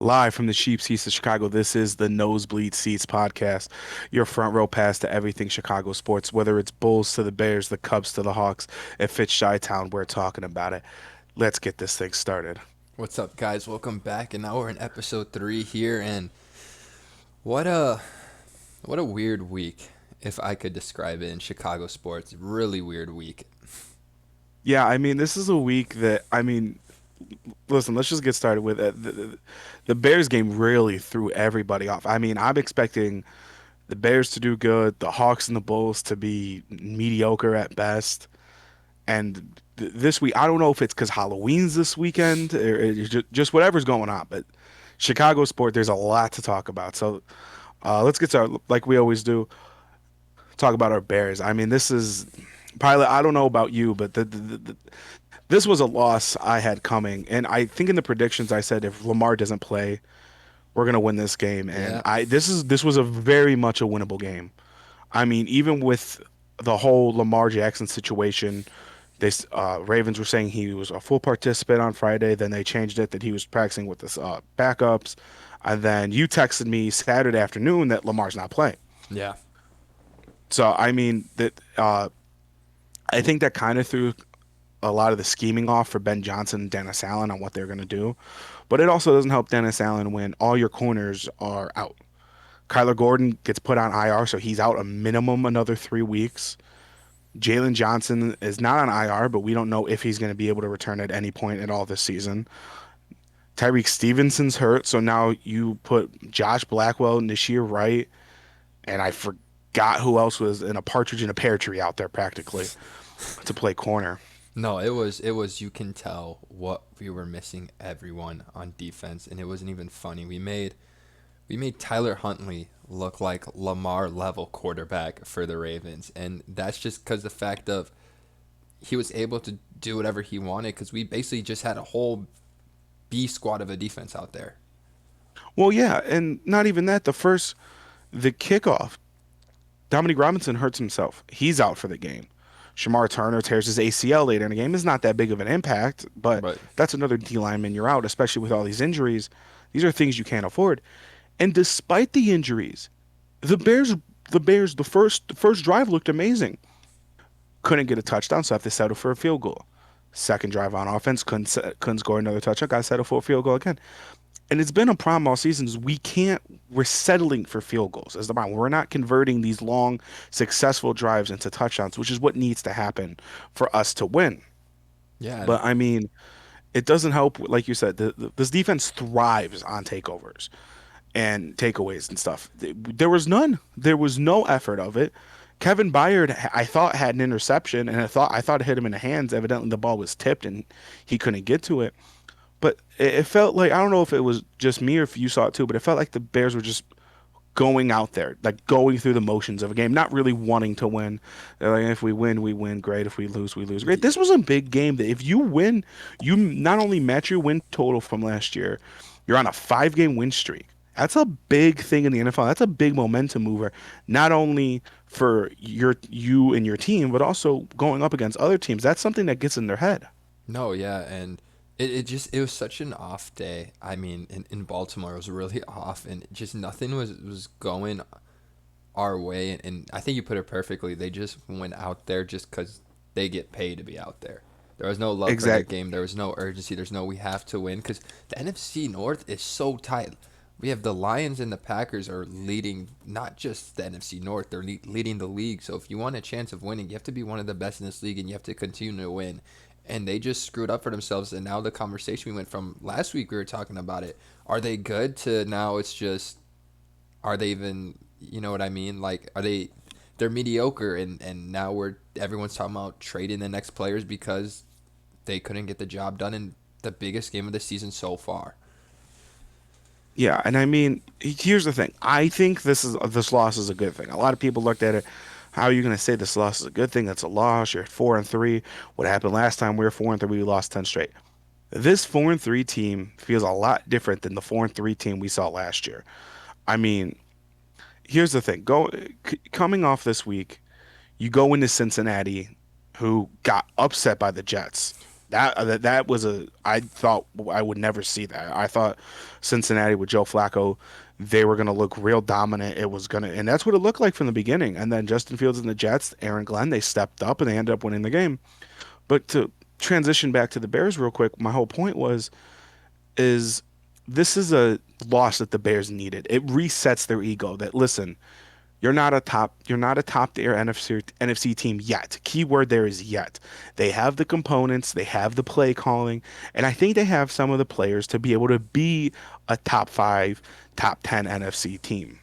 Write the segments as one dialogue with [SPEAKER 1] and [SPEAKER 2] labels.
[SPEAKER 1] Live from the cheap seats of Chicago, this is the Nosebleed Seats podcast. Your front row pass to everything Chicago sports, whether it's Bulls to the Bears, the Cubs to the Hawks. If it's Chi-Town, we're talking about it. Let's get this thing started.
[SPEAKER 2] What's up, guys? Welcome back, and now we're in episode 3 here, and what a what a weird week, if I could describe it in Chicago sports. Really weird week.
[SPEAKER 1] Yeah, this is a week that, listen, let's just get started with it. The Bears game really threw everybody off. I'm expecting the Bears to do good, the Hawks and the Bulls to be mediocre at best. And this week, I don't know if it's because Halloween's this weekend or it's just whatever's going on, but Chicago sport, there's a lot to talk about. So let's get started, like we always do, talk about our Bears. This is Pilot. I don't know about you, but this was a loss I had coming. And I think in the predictions, I said if Lamar doesn't play, we're going to win this game. And
[SPEAKER 2] Yeah,
[SPEAKER 1] this was a very much a winnable game. Even with the whole Lamar Jackson situation, they Ravens were saying he was a full participant on Friday. Then they changed it that he was practicing with the backups. And then you texted me Saturday afternoon that Lamar's not playing.
[SPEAKER 2] yeah,
[SPEAKER 1] So that I think that kind of threw a lot of the scheming off for Ben Johnson and Dennis Allen on what they're going to do. But it also doesn't help Dennis Allen when all your corners are out. Kyler Gordon gets put on IR, so he's out a minimum another 3 weeks. Jalen Johnson is not on IR, but we don't know if he's going to be able to return at any point at all this season. Tyreek Stevenson's hurt, so now you put Josh Blackwell, Nashir Wright, and I forgot who else was in a partridge in a pear tree out there practically to play corner.
[SPEAKER 2] no, it was. You can tell what we were missing everyone on defense, and it wasn't even funny. We made Tyler Huntley look like Lamar level quarterback for the Ravens, and that's just because the fact of he was able to do whatever he wanted because we basically just had a whole B squad of a defense out there.
[SPEAKER 1] Well, yeah, and not even that. The kickoff, Dominique Robinson hurts himself. He's out for the game. Shamar Turner tears his ACL later in the game. It's not that big of an impact, but
[SPEAKER 2] But
[SPEAKER 1] that's another D lineman you're out, especially with all these injuries. These are things you can't afford. And despite the injuries, the Bears, the first drive looked amazing. Couldn't get a touchdown, so have to settle for a field goal. Second drive on offense, couldn't score another touchdown. Got to settle for a field goal again. And it's been a problem all season is we're settling for field goals as the problem. We're not converting these long, successful drives into touchdowns, which is what needs to happen for us to win.
[SPEAKER 2] yeah,
[SPEAKER 1] But it doesn't help, like you said, this defense thrives on takeovers and takeaways and stuff. There was none. There was no effort of it. Kevin Byard, I thought had an interception, and I thought it hit him in the hands. Evidently, the ball was tipped and he couldn't get to it. But it felt like I don't know if it was just me or if you saw it too, but it felt like the Bears were just going out there, like going through the motions of a game, not really wanting to win. They're like, if we win, we win. Great. If we lose. Great. This was a big game that if you win, you not only match your win total from last year, you're on a 5 game win streak. That's a big thing in the NFL. That's a big momentum mover, not only for you and your team, but also going up against other teams. That's something that gets in their head.
[SPEAKER 2] no, yeah, and it was such an off day. I mean, in Baltimore, it was really off, and just nothing was going our way. And I think you put it perfectly. They just went out there just because they get paid to be out there. There was no love for that
[SPEAKER 1] Exactly.
[SPEAKER 2] game. There was no urgency. There's no we have to win because the NFC North is so tight. We have the Lions and the Packers are leading not just the NFC North, they're leading the league. So if you want a chance of winning, you have to be one of the best in this league and you have to continue to win. And they just screwed up for themselves. And now the conversation we went from last week, we were talking about it. Are they good to now it's just, are they even, you know what I mean? Like, they're mediocre and now everyone's talking about trading the next players because they couldn't get the job done in the biggest game of the season so far.
[SPEAKER 1] Yeah, and here's the thing. I think this loss is a good thing. A lot of people looked at it. How are you going to say this loss is a good thing? That's a loss. You're 4-3. What happened last time? We were 4-3. We lost 10 straight. This 4-3 team feels a lot different than the 4-3 team we saw last year. I mean, here's the thing. Coming off this week, you go into Cincinnati, who got upset by the Jets. That was a I thought I would never see that. I thought Cincinnati with Joe Flacco, they were gonna look real dominant. It was gonna, and that's what it looked like from the beginning. And then Justin Fields and the Jets, Aaron Glenn, they stepped up and they ended up winning the game. But to transition back to the Bears real quick, my whole point was is this is a loss that the Bears needed. It resets their ego that listen, you're not a top tier NFC team yet. Keyword there is yet. They have the components, they have the play calling, and I think they have some of the players to be able to be a top 5, top 10 NFC team.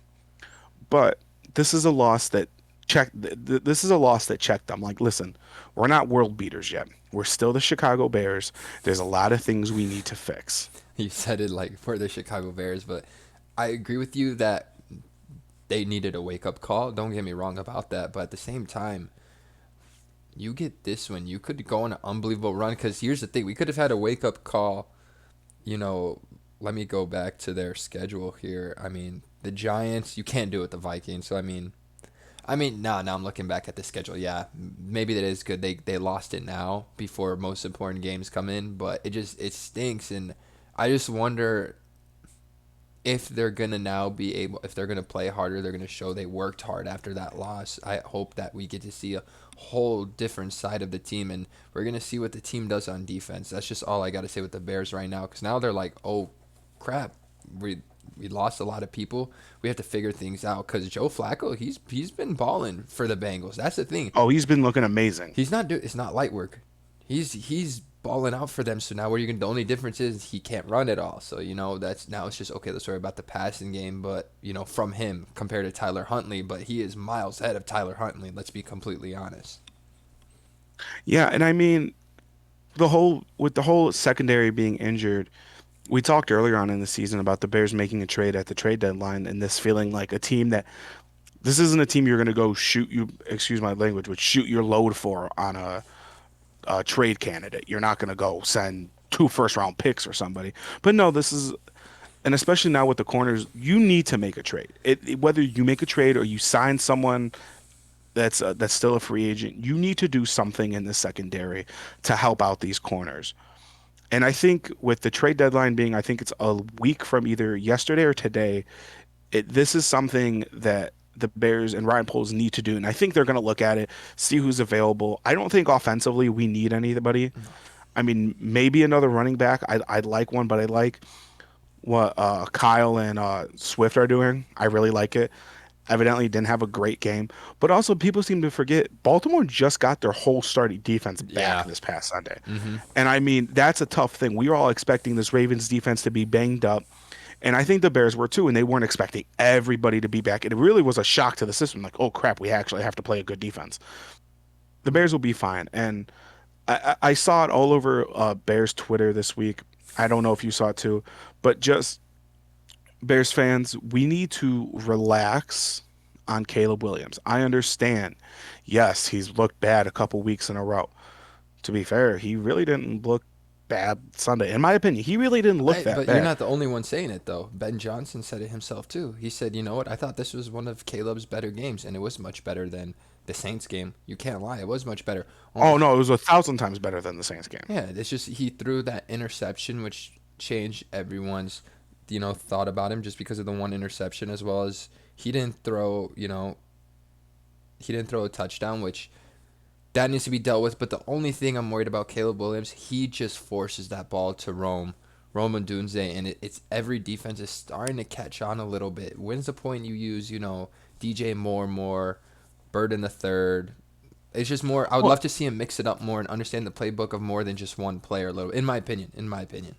[SPEAKER 1] But this is a loss that this is a loss that checked them. Like, listen, we're not world beaters yet. We're still the Chicago Bears. There's a lot of things we need to fix.
[SPEAKER 2] You said it like for the Chicago Bears, but I agree with you that they needed a wake up call. Don't get me wrong about that, but at the same time, you get this one, you could go on an unbelievable run. Because here's the thing: we could have had a wake up call. You know, let me go back to their schedule here. I mean, the Giants, you can't do it with the Vikings. So now I'm looking back at the schedule. Yeah, maybe that is good. They lost it now before most important games come in, but it stinks, and I just wonder if they're gonna now be able, if they're gonna play harder, they're gonna show they worked hard after that loss. I hope that we get to see a whole different side of the team, and we're gonna see what the team does on defense. That's just all I gotta say with the Bears right now, because now they're like, oh, crap, we lost a lot of people. We have to figure things out. Because Joe Flacco, he's been balling for the Bengals. That's the thing.
[SPEAKER 1] Oh, he's been looking amazing.
[SPEAKER 2] It's not light work. He's balling out for them. So now the only difference is he can't run at all. So that's now it's just okay. Let's worry about the passing game, but from him compared to Tyler Huntley, but he is miles ahead of Tyler Huntley. Let's be completely honest.
[SPEAKER 1] Yeah, and I mean, the whole secondary being injured, we talked earlier on in the season about the Bears making a trade at the trade deadline and this feeling like a team that this isn't a team you're going to go shoot you, excuse my language, but shoot your load for on a trade candidate. You're not going to go send 2 first round picks or somebody. But no, this is, and especially now with the corners, you need to make a trade. Whether you make a trade or you sign someone that's still a free agent, you need to do something in the secondary to help out these corners. And I think with the trade deadline being, I think it's a week from either yesterday or today, this is something that the Bears and Ryan Poles need to do. And I think they're going to look at it, see who's available. I don't think offensively we need anybody. I mean, maybe another running back. I'd like one, but I like what Kyle and Swift are doing. I really like it. Evidently didn't have a great game, but also people seem to forget Baltimore just got their whole starting defense back
[SPEAKER 2] Yeah.
[SPEAKER 1] this past Sunday.
[SPEAKER 2] Mm-hmm.
[SPEAKER 1] And I mean, that's a tough thing. We were all expecting this Ravens defense to be banged up, and I think the Bears were too, and they weren't expecting everybody to be back. And it really was a shock to the system like, oh crap, we actually have to play a good defense. The Bears will be fine. And I saw it all over Bears Twitter this week. I don't know if you saw it too, but just Bears fans, we need to relax on Caleb Williams. I understand. Yes, he's looked bad a couple weeks in a row. To be fair, he really didn't look bad Sunday. In my opinion, he really didn't look
[SPEAKER 2] Hey,
[SPEAKER 1] that
[SPEAKER 2] but you're
[SPEAKER 1] bad.
[SPEAKER 2] not the only one saying it, though. Ben Johnson said it himself, too. He said, you know what? I thought this was one of Caleb's better games, and it was much better than the Saints game. You can't lie. It was much better.
[SPEAKER 1] Oh
[SPEAKER 2] Only,
[SPEAKER 1] no, it was 1,000 times better than the Saints game.
[SPEAKER 2] yeah, it's just he threw that interception, which changed everyone's, thought about him just because of the one interception, as well as he didn't throw a touchdown, which that needs to be dealt with. But the only thing I'm worried about Caleb Williams, he just forces that ball to Rome Odunze, and it's every defense is starting to catch on a little bit. When's the point you use, DJ Moore more, Bird in the third? It's just more. I would
[SPEAKER 1] Well,
[SPEAKER 2] love to see him mix it up more and understand the playbook of more than just one player. A little, in my opinion. In my opinion.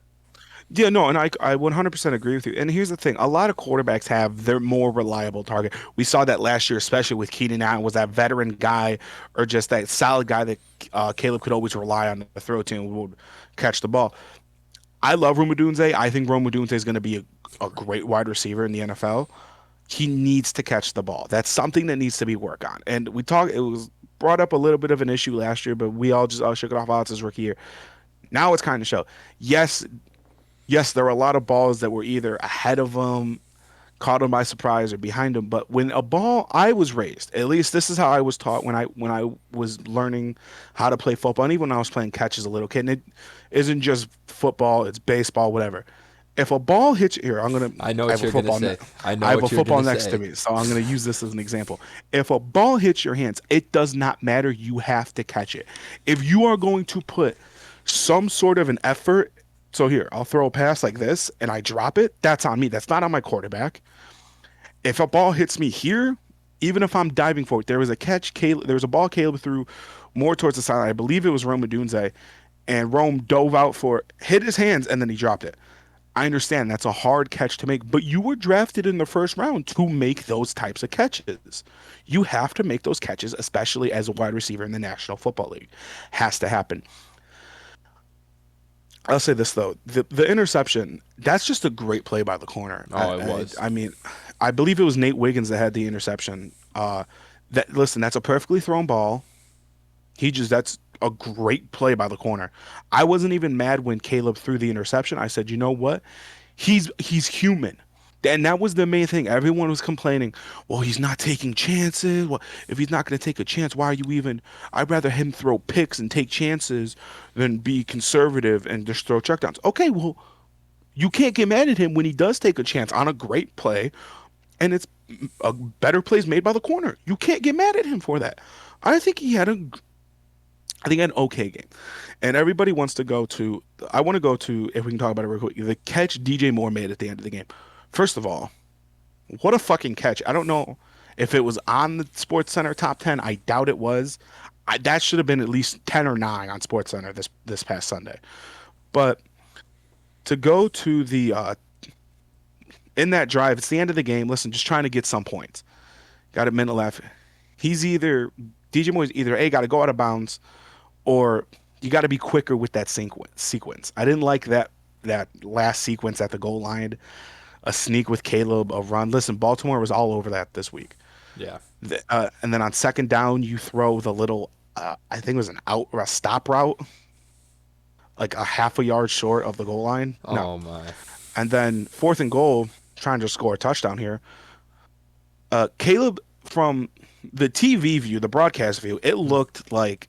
[SPEAKER 1] yeah, no, and I 100% agree with you. And here's the thing: a lot of quarterbacks have their more reliable target. We saw that last year, especially with Keenan Allen, was that veteran guy or just that solid guy that Caleb could always rely on the throw to and would catch the ball. I love Rome Odunze. I think Rome Odunze is going to be a great wide receiver in the NFL. He needs to catch the ball. That's something that needs to be worked on. And we talked. It was brought up a little bit of an issue last year, but we all just shook it off out his rookie year. Now it's kind of show. Yes, yes, there were a lot of balls that were either ahead of him, caught him by surprise or behind him. But when a ball, I was raised. At least this is how I was taught when I was learning how to play football, and even when I was playing catch as a little kid. And it isn't just football; it's baseball, whatever. If a ball hits here,
[SPEAKER 2] I know
[SPEAKER 1] I
[SPEAKER 2] what
[SPEAKER 1] have a
[SPEAKER 2] you're gonna
[SPEAKER 1] football.
[SPEAKER 2] say. I
[SPEAKER 1] I
[SPEAKER 2] know
[SPEAKER 1] have a
[SPEAKER 2] what you're
[SPEAKER 1] football
[SPEAKER 2] gonna
[SPEAKER 1] next to
[SPEAKER 2] say.
[SPEAKER 1] me, so I'm gonna use this as an example. If a ball hits your hands, it does not matter. You have to catch it. If you are going to put some sort of an effort, so here, I'll throw a pass like this and I drop it, that's on me. That's not on my quarterback. If a ball hits me here, even if I'm diving for it, there was a catch. There was a ball Caleb threw more towards the sideline. I believe it was Rome Odunze, and Rome dove out for it, hit his hands, and then he dropped it. I understand that's a hard catch to make, but you were drafted in the first round to make those types of catches. You have to make those catches, especially as a wide receiver in the National Football League. Has to happen. I'll say this though, the interception, that's just a great play by the corner.
[SPEAKER 2] Oh, it was.
[SPEAKER 1] I mean, I believe it was Nate Wiggins that had the interception. That listen, that's a perfectly thrown ball. That's a great play by the corner. I wasn't even mad when Caleb threw the interception. I said, you know what? He's human. And that was the main thing. Everyone was complaining, well, he's not taking chances. Well, if he's not going to take a chance, why are you even? I'd rather him throw picks and take chances than be conservative and just throw checkdowns. Okay, well, you can't get mad at him when he does take a chance on a great play, and it's a better plays made by the corner. You can't get mad at him for that. I think he had a I think an okay game. And everybody wants to go to, I want to go to, if we can talk about it real quick, the catch DJ Moore made at the end of the game. First of all, what a fucking catch. I don't know if it was on the Sports Center top 10. I doubt it was. That should have been at least 10 or 9 on Sports Center this past Sunday. But to go to in that drive, it's the end of the game. Listen, just trying to get some points. Got a minute left. DJ Moore's either A, got to go out of bounds, or you got to be quicker with that sequence. I didn't like that last sequence at the goal line, a sneak with Caleb, a run. Listen, Baltimore was all over that this week.
[SPEAKER 2] Yeah.
[SPEAKER 1] And then on second down, you throw the little, I think it was an out or a stop route, like a half a yard short of the goal line. No.
[SPEAKER 2] Oh my.
[SPEAKER 1] And then fourth and goal, trying to score a touchdown here. Caleb, from the TV view, the broadcast view, it looked like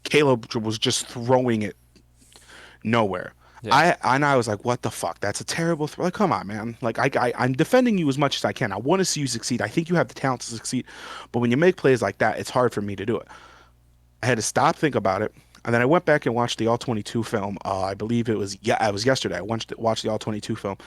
[SPEAKER 1] Caleb was just throwing it nowhere.
[SPEAKER 2] Yeah.
[SPEAKER 1] I was like, what the fuck? That's a terrible throw. Like, come on, man. Like, I'm defending you as much as I can. I want to see you succeed. I think you have the talent to succeed. But when you make plays like that, it's hard for me to do it. I had to stop, think about it. And then I went back and watched the All 22 film. I believe it was yesterday. I watched the All 22 film.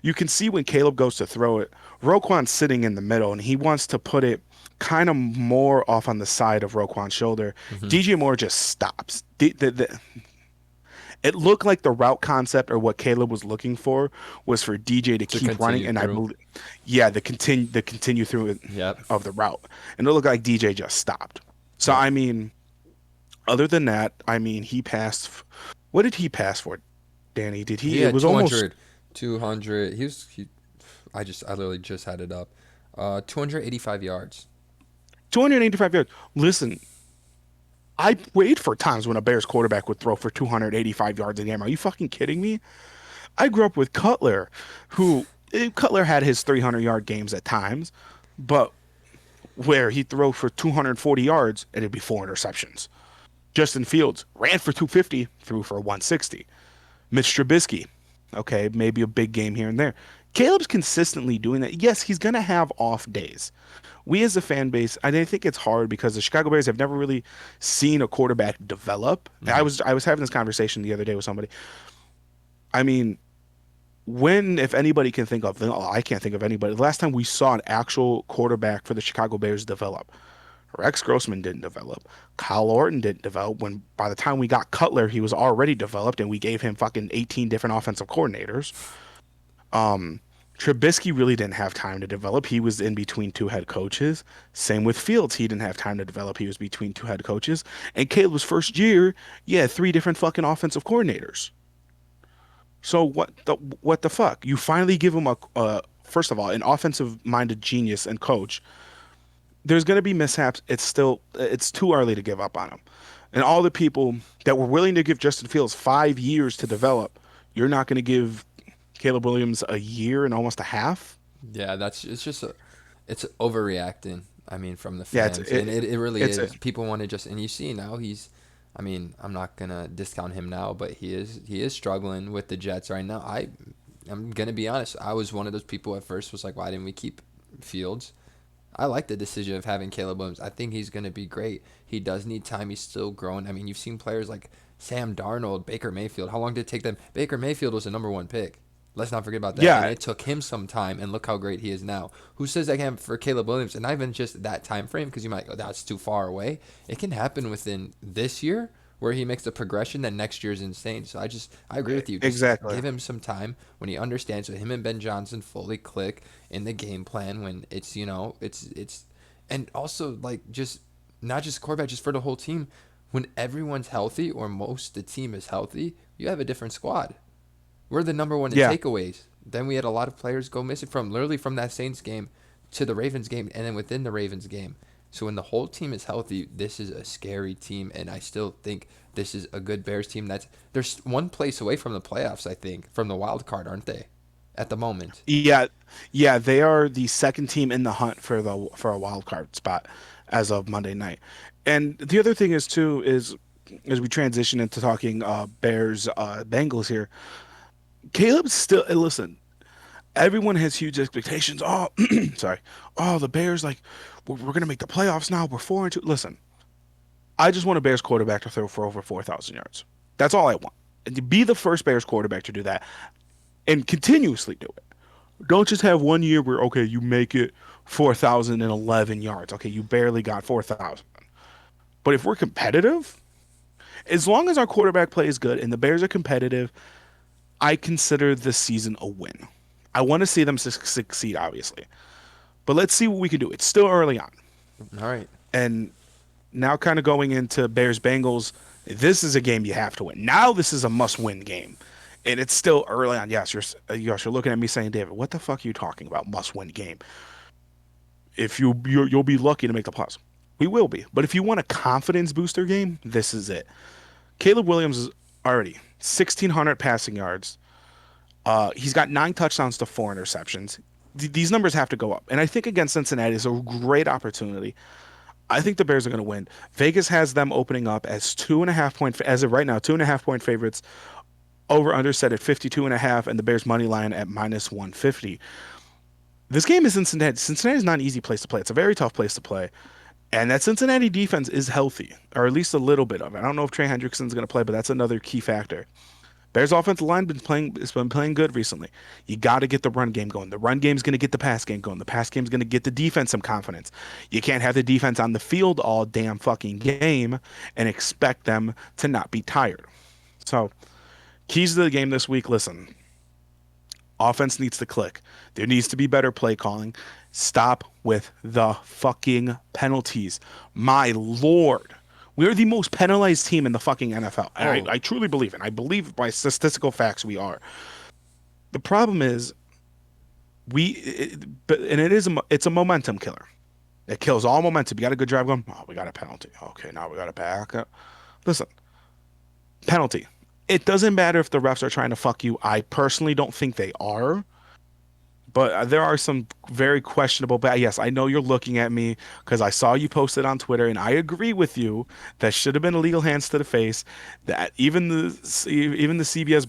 [SPEAKER 1] You can see when Caleb goes to throw it, Roquan's sitting in the middle, and he wants to put it kind of more off on the side of Roquan's shoulder. DJ Moore just stops. It looked like the route concept, or what Caleb was looking for, was for DJ to keep running, and I believe, yeah, the continue through it
[SPEAKER 2] Yep.
[SPEAKER 1] of the route, and it looked like DJ just stopped. So I mean, other than that, I mean, he passed. What did he pass for, Danny? Did he?
[SPEAKER 2] He
[SPEAKER 1] It
[SPEAKER 2] had
[SPEAKER 1] was
[SPEAKER 2] 200,
[SPEAKER 1] almost
[SPEAKER 2] 200. I literally just had it up. 285 yards.
[SPEAKER 1] 285 yards. Listen, I wait for times when a Bears quarterback would throw for 285 yards a game. Are you fucking kidding me? I grew up with Cutler, Cutler had his 300-yard games at times, but where he'd throw for 240 yards and it'd be 4 interceptions. Justin Fields ran for 250, threw for 160. Mitch Trubisky, okay, maybe a big game here and there. Caleb's consistently doing that. Yes, he's going to have off days. We as a fan base, I think it's hard because the Chicago Bears have never really seen a quarterback develop.
[SPEAKER 2] Mm-hmm.
[SPEAKER 1] I was having this conversation the other day with somebody. I mean, when, if anybody can think of, I can't think of anybody. The last time we saw an actual quarterback for the Chicago Bears develop, Rex Grossman didn't develop. Kyle Orton didn't develop. When by the time we got Cutler, he was already developed, and we gave him fucking 18 different offensive coordinators. Trubisky really didn't have time to develop. He was in between 2 head coaches. Same with Fields. He didn't have time to develop. He was between 2 head coaches. And Caleb's first year, yeah, 3 different fucking offensive coordinators. So what the fuck? You finally give him a first of all, an offensive minded genius and coach. There's going to be mishaps. It's too early to give up on him. And all the people that were willing to give Justin Fields 5 years to develop, you're not going to give Caleb Williams a year and almost a half.
[SPEAKER 2] Yeah, it's just it's overreacting. I mean, from the
[SPEAKER 1] Yeah,
[SPEAKER 2] fans, and it really
[SPEAKER 1] it's
[SPEAKER 2] is. People want to just, and you see now I mean, I'm not gonna discount him now, but he is struggling with the Jets right now. I'm gonna be honest. I was one of those people at first was like, why didn't we keep Fields? I like the decision of having Caleb Williams. I think he's gonna be great. He does need time. He's still growing. I mean, you've seen players like Sam Darnold, Baker Mayfield. How long did it take them? Baker Mayfield was the number one pick. Let's not forget about that. And
[SPEAKER 1] yeah,
[SPEAKER 2] it took him some time, and look how great he is now. Who says that can for Caleb Williams? And not even just that time frame, because you might go, that's too far away. It can happen within this year, where he makes the progression. Then next year is insane. So I agree with you. Just
[SPEAKER 1] exactly.
[SPEAKER 2] give him some time when he understands. So him and Ben Johnson fully click in the game plan when it's and also like just not just quarterback, just for the whole team. When everyone's healthy or most the team is healthy, you have a different squad. We're the number one in
[SPEAKER 1] Yeah,
[SPEAKER 2] takeaways. Then we had a lot of players go missing from literally from that Saints game to the Ravens game and then within the Ravens game. So when the whole team is healthy, this is a scary team, and I still think this is a good Bears team. There's one place away from the playoffs, I think, from the wild card, aren't they? At the moment.
[SPEAKER 1] yeah, yeah. They are the second team in the hunt for a wild card spot as of Monday night. And the other thing is too is as we transition into talking Bears Bengals here, Caleb's still listen. Everyone has huge expectations. Oh, sorry. Oh, the Bears like we're gonna make the playoffs now. We're 4-2. Listen, I just want a Bears quarterback to throw for over 4,000 yards. That's all I want. And to be the first Bears quarterback to do that and continuously do it. Don't just have one year where okay, you make it 4,011 yards. Okay, you barely got 4,000. But if we're competitive, as long as our quarterback play is good and the Bears are competitive, I consider this season a win. I want to see them succeed, obviously. But let's see what we can do. It's still early on.
[SPEAKER 2] All right.
[SPEAKER 1] And now, kind of going into Bears Bengals, this is a game you have to win. Now, this is a must win game. And it's still early on. You're looking at me saying, David, what the fuck are you talking about? Must win game. If you'll be lucky to make the playoffs. We will be. But if you want a confidence booster game, this is it. Caleb Williams is already 1,600 passing yards. He's got 9 touchdowns to 4 interceptions. These numbers have to go up. And I think against Cincinnati is a great opportunity. I think the Bears are going to win. Vegas has them opening up as 2.5 point, as of right now, 2.5 point favorites. Over under set at 52.5, and the Bears money line at -150. This game is in Cincinnati. Cincinnati is not an easy place to play. It's a very tough place to play. And that Cincinnati defense is healthy, or at least a little bit of it. I don't know if Trey Hendrickson's going to play, but that's another key factor. Bears offensive line has been playing good recently. You got to get the run game going. The run game is going to get the pass game going. The pass game is going to get the defense some confidence. You can't have the defense on the field all damn fucking game and expect them to not be tired. So, keys to the game this week. Listen, offense needs to click. There needs to be better play calling. Stop with the fucking penalties. My lord. We are the most penalized team in the fucking NFL. And
[SPEAKER 2] Oh,
[SPEAKER 1] I truly believe it. I believe by statistical facts we are. The problem is and it's a momentum killer. It kills all momentum. You got a good drive going. Oh, we got a penalty. Okay, now we got to back up. Listen, penalty. It doesn't matter if the refs are trying to fuck you. I personally don't think they are. But there are some very questionable. But yes, I know you're looking at me because I saw you posted on Twitter, and I agree with you. That should have been illegal hands to the face. That even the CBS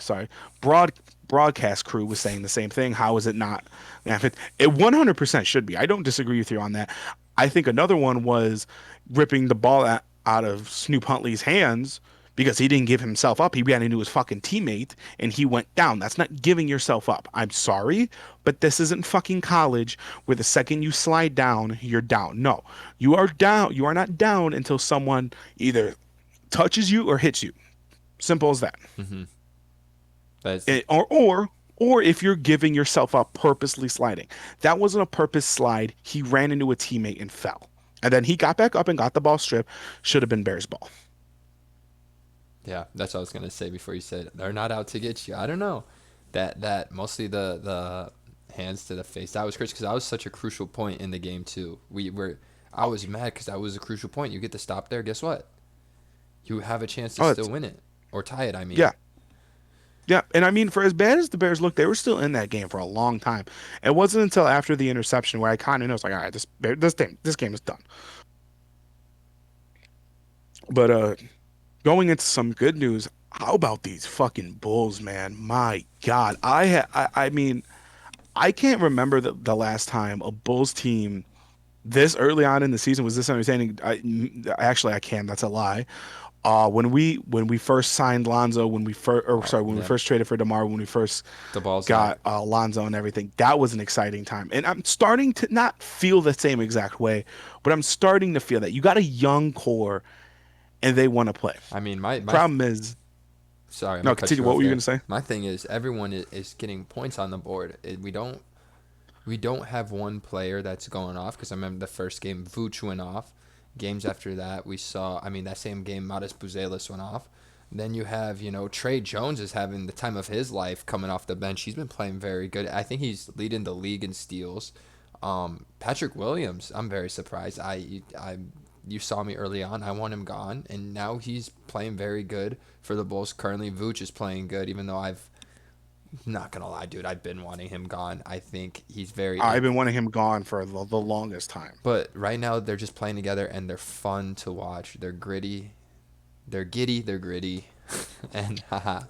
[SPEAKER 1] sorry, broad broadcast crew was saying the same thing. How is it not? It 100% should be. I don't disagree with you on that. I think another one was ripping the ball out of Snoop Huntley's hands because he didn't give himself up. He ran into his fucking teammate and he went down. That's not giving yourself up. I'm sorry, but this isn't fucking college where the second you slide down, you're down. No, you are down. You are not down until someone either touches you or hits you. Simple as that.
[SPEAKER 2] mm-hmm. That's
[SPEAKER 1] It- or if you're giving yourself up purposely sliding. That wasn't a purpose slide. He ran into a teammate and fell. And then he got back up and got the ball stripped. Should have been Bears ball.
[SPEAKER 2] Yeah, that's what I was gonna say before you said they're not out to get you. I don't know. That mostly the hands to the face. That was crazy because that was such a crucial point in the game too. I was mad because that was a crucial point. You get to stop there. Guess what? You have a chance to
[SPEAKER 1] Oh,
[SPEAKER 2] still
[SPEAKER 1] it's
[SPEAKER 2] win it or tie it. I mean,
[SPEAKER 1] yeah. Yeah, and I mean, for as bad as the Bears look, they were still in that game for a long time. It wasn't until after the interception where I kind of know it's like, all right, this game is done. But going into some good news, how about these fucking Bulls, man? My God, I mean, I can't remember the last time a Bulls team this early on in the season was this entertaining. Actually, I can. That's a lie. When we first signed Lonzo, when we first or
[SPEAKER 2] Oh
[SPEAKER 1] sorry, when we
[SPEAKER 2] yeah,
[SPEAKER 1] first traded for DeMar, when we first
[SPEAKER 2] the ball's out.
[SPEAKER 1] got Lonzo and everything, that was an exciting time. And I'm starting to not feel the same exact way, but I'm starting to feel that you got a young core and they want to play.
[SPEAKER 2] I mean, my
[SPEAKER 1] Problem is,
[SPEAKER 2] sorry, I'm
[SPEAKER 1] no,
[SPEAKER 2] gonna cut
[SPEAKER 1] continue.
[SPEAKER 2] you
[SPEAKER 1] What
[SPEAKER 2] off
[SPEAKER 1] were you
[SPEAKER 2] there.
[SPEAKER 1] gonna say?
[SPEAKER 2] My thing is everyone is getting points on the board. We don't have one player that's going off because I remember the first game Vooch went off. Games after that we saw. I mean that same game Matas Buzelis went off. Then you have Trey Jones is having the time of his life coming off the bench. He's been playing very good. I think he's leading the league in steals. Patrick Williams, I'm very surprised. You saw me early on. I want him gone, and now he's playing very good for the Bulls. Currently, Vooch is playing good, even though I've not gonna lie, dude. I've been wanting him gone. I think he's
[SPEAKER 1] I've been wanting him gone for the longest time.
[SPEAKER 2] but right now they're just playing together and they're fun to watch. They're gritty, they're giddy, they're gritty, and haha.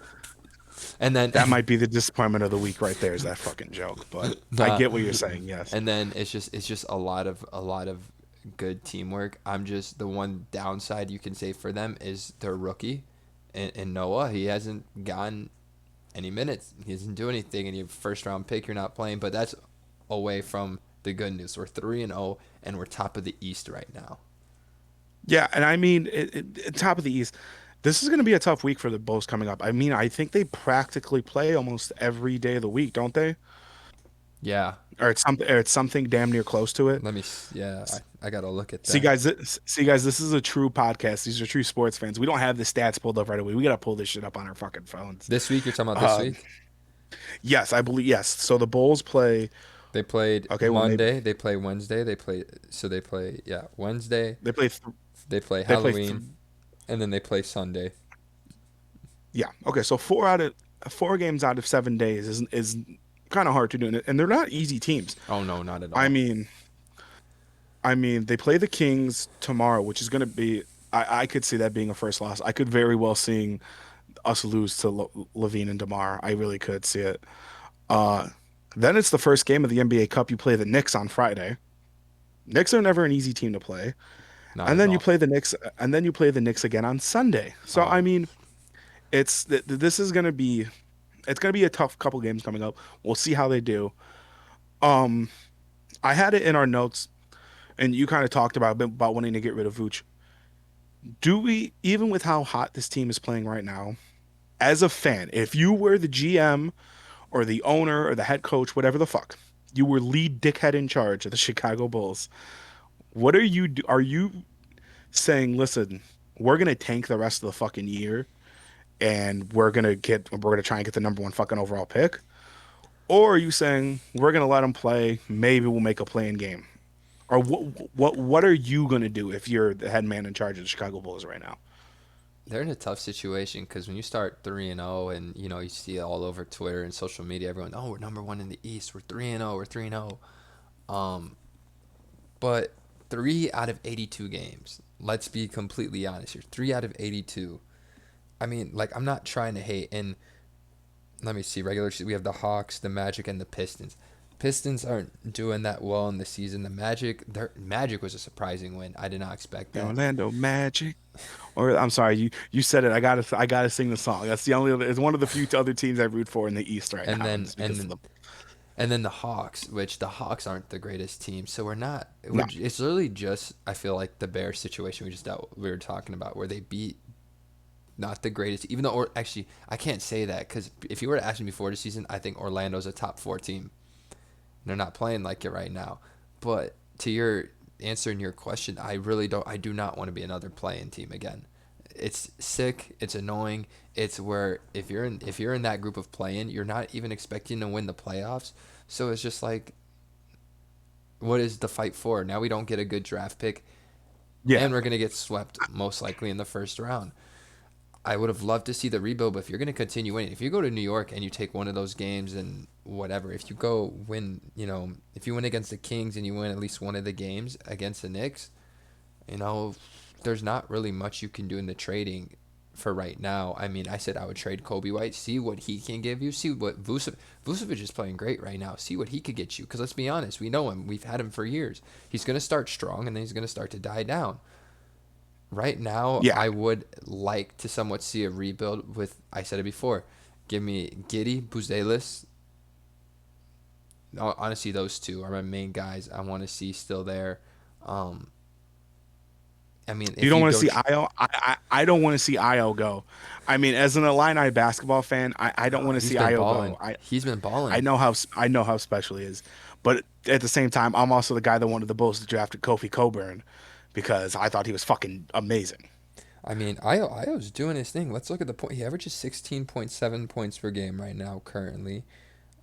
[SPEAKER 2] And then
[SPEAKER 1] That might be the disappointment of the week right there is that fucking joke. But I
[SPEAKER 2] nah,
[SPEAKER 1] get what you're saying. Yes.
[SPEAKER 2] and then it's just a lot of good teamwork. I'm just the one downside you can say for them is their rookie, and Noah. He hasn't gotten any minutes. He doesn't do anything, and you have a first round pick. You're not playing, but that's away from the good news. We're 3-0, and we're top of the East right now.
[SPEAKER 1] Yeah, and I mean, top of the East. This is going to be a tough week for the Bulls coming up. I mean, I think they practically play almost every day of the week, don't they?
[SPEAKER 2] Yeah,
[SPEAKER 1] Or it's something damn near close to it.
[SPEAKER 2] yeah, I gotta look at
[SPEAKER 1] See,
[SPEAKER 2] that.
[SPEAKER 1] guys, this is a true podcast. These are true sports fans. We don't have the stats pulled up right away. We got to pull this shit up on our fucking phones.
[SPEAKER 2] This week, you're talking about this
[SPEAKER 1] Um,
[SPEAKER 2] week?
[SPEAKER 1] yes, I believe yes. So the Bulls play.
[SPEAKER 2] They played
[SPEAKER 1] Okay, well maybe
[SPEAKER 2] Monday. They play Wednesday. They play yeah Wednesday.
[SPEAKER 1] they play.
[SPEAKER 2] They play
[SPEAKER 1] They play.
[SPEAKER 2] Halloween, and then they play Sunday.
[SPEAKER 1] Yeah. Okay. So 4 games out of 7 days is kind of hard to do, and they're not easy teams.
[SPEAKER 2] Oh no, not at
[SPEAKER 1] I
[SPEAKER 2] all.
[SPEAKER 1] mean, they play the Kings tomorrow, which is going to be. I could see that being a first loss. I could very well seeing us lose to Levine and Demar. I really could see it. Uh, then it's the first game of the NBA Cup. You play the Knicks on Friday. Knicks are never an easy team to play,
[SPEAKER 2] Not
[SPEAKER 1] and
[SPEAKER 2] at
[SPEAKER 1] then you
[SPEAKER 2] all.
[SPEAKER 1] play the Knicks, and then you play the Knicks again on Sunday. So I
[SPEAKER 2] Oh,
[SPEAKER 1] mean, this is going to be a tough couple games coming up. We'll see how they do. Um, I had it in our notes, and you kind of talked about wanting to get rid of Vooch. Do we, even with how hot this team is playing right now, as a fan, if you were the GM or the owner or the head coach, whatever the fuck, you were lead dickhead in charge of the Chicago Bulls, what are you saying, listen, we're gonna tank the rest of the fucking year and we're gonna try and get the number one fucking overall pick? Or are you saying we're gonna let them play, maybe we'll make a playing game? Or what are you gonna do if you're the head man in charge of the Chicago Bulls right now?
[SPEAKER 2] they're in a tough situation because when you start 3-0, and you see it all over Twitter and social media, everyone, oh, we're number one in the East. We're 3-0. We're 3-0. Um, but 3 out of 82 games. Let's be completely honest here. 3 out of 82. I mean, like, I'm not trying to hate. And let me see. Regular season, we have the Hawks, the Magic, and the Pistons. Pistons aren't doing that well in the season. Their Magic was a surprising win. I did not expect
[SPEAKER 1] The
[SPEAKER 2] that.
[SPEAKER 1] Orlando Magic. Or I'm sorry, you said it. I gotta sing the song. That's the only other, it's one of the few other teams I root for in the East right
[SPEAKER 2] And
[SPEAKER 1] now. And
[SPEAKER 2] then
[SPEAKER 1] it's
[SPEAKER 2] and
[SPEAKER 1] because of
[SPEAKER 2] then
[SPEAKER 1] the
[SPEAKER 2] and then the Hawks, which the Hawks aren't the greatest team. So we're not.
[SPEAKER 1] no.
[SPEAKER 2] It's literally just I feel like the Bears situation we were talking about where they beat not the greatest, even though or actually I can't say that because if you were to ask me before the season, I think Orlando's a top 4 team. They're not playing like it right now. But to your answering your question, I really don't. I do not want to be another playing team again. It's sick. It's annoying. It's where if you're in that group of playing, you're not even expecting to win the playoffs. So it's just like, what is the fight for? Now we don't get a good draft pick,
[SPEAKER 1] Yeah.
[SPEAKER 2] and we're gonna get swept most likely in the first round. I would have loved to see the rebuild, but if you're going to continue winning, if you go to New York and you take one of those games and whatever, if you go win, if you win against the Kings and you win at least one of the games against the Knicks, you know, there's not really much you can do in the trading for right now. I mean, I said I would trade Kobe White, see what he can give you, see what Vucevic is playing great right now, see what he could get you. Because let's be honest, we know him, we've had him for years. He's going to start strong and then he's going to start to die down. Right now,
[SPEAKER 1] Yeah,
[SPEAKER 2] I would like to somewhat see a rebuild with, I said it before, give me Giddy, Buzelis. Honestly, those two are my main guys I want to see still there. Um, I mean,
[SPEAKER 1] you
[SPEAKER 2] if
[SPEAKER 1] don't
[SPEAKER 2] you
[SPEAKER 1] want to
[SPEAKER 2] go,
[SPEAKER 1] see Io. I don't want to see Io go. I mean, as an Illini basketball fan, I don't want to
[SPEAKER 2] he's
[SPEAKER 1] see
[SPEAKER 2] been
[SPEAKER 1] Io
[SPEAKER 2] balling.
[SPEAKER 1] go.
[SPEAKER 2] He's been
[SPEAKER 1] I
[SPEAKER 2] balling.
[SPEAKER 1] know I know how special he is, but at the same time, I'm also the guy that wanted the Bulls to draft Kofi Coburn because I thought he was fucking amazing.
[SPEAKER 2] I mean, Io's doing his thing. Let's look at the point. He averages 16.7 points per game right now, currently.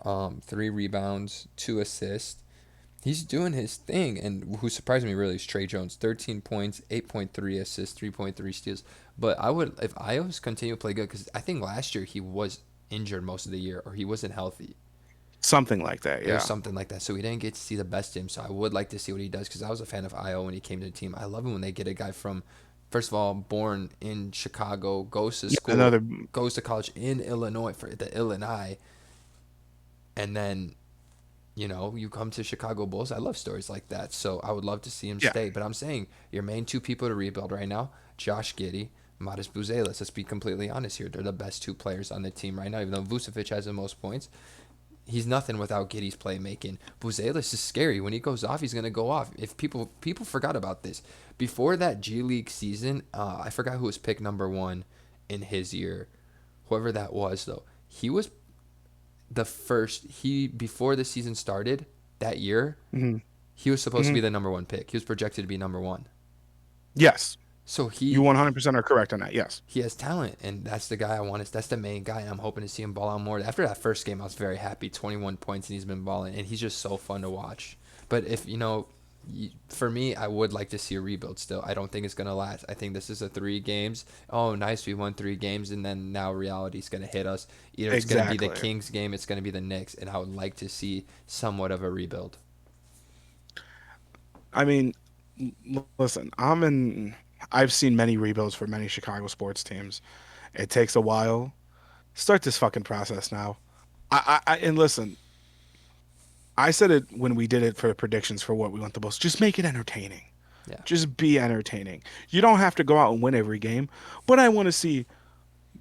[SPEAKER 2] 3 rebounds, 2 assists. He's doing his thing, and who surprised me really is Trey Jones. 13 points, 8.3 assists, 3.3 steals. But I would, if Io's continue to play good, because I think last year he was injured most of the year, or he wasn't healthy.
[SPEAKER 1] Something like that,
[SPEAKER 2] It was
[SPEAKER 1] yeah.
[SPEAKER 2] something like that. So we didn't get to see the best of him. So I would like to see what he does, because I was a fan of Io when he came to the team. I love it when they get a guy from, first of all, born in Chicago, goes to
[SPEAKER 1] Yeah,
[SPEAKER 2] school,
[SPEAKER 1] another
[SPEAKER 2] goes to college in Illinois for the Illini, and then you come to Chicago Bulls. I love stories like that. So I would love to see him
[SPEAKER 1] yeah,
[SPEAKER 2] stay. But I'm saying your main two people to rebuild right now, Josh Giddey, Modest Buzelis. Let's be completely honest here. They're the best two players on the team right now. Even though Vucevic has the most points, he's nothing without Giddey's playmaking. Buzelis is scary. When he goes off, he's gonna go off. If people forgot about this before that G League season, I forgot who was picked number one in his year. Whoever that was though, he was the first. He before the season started that year,
[SPEAKER 1] hmm
[SPEAKER 2] he was supposed to
[SPEAKER 1] hmm
[SPEAKER 2] be the number one pick. He was projected to be number one.
[SPEAKER 1] yes.
[SPEAKER 2] So
[SPEAKER 1] You 100% are correct on that. Yes,
[SPEAKER 2] he has talent, and that's the guy I want. That's the main guy, and I'm hoping to see him ball out more. After that first game, I was very happy. 21 points, and he's been balling, and he's just so fun to watch. But if for me, I would like to see a rebuild still. I don't think it's gonna last. I think this is a 3 games. Oh, nice, we won 3 games, and then now reality's gonna hit us. Either it's gonna be the
[SPEAKER 1] exactly.
[SPEAKER 2] Kings game, it's gonna be the Knicks, and I would like to see somewhat of a rebuild.
[SPEAKER 1] I mean, listen, I've seen many rebuilds for many Chicago sports teams. It takes a while. Start this fucking process now. And listen, I said it when we did it for the predictions for what we want the most. Just make it entertaining.
[SPEAKER 2] Yeah.
[SPEAKER 1] Just be entertaining. You don't have to go out and win every game, but I want to see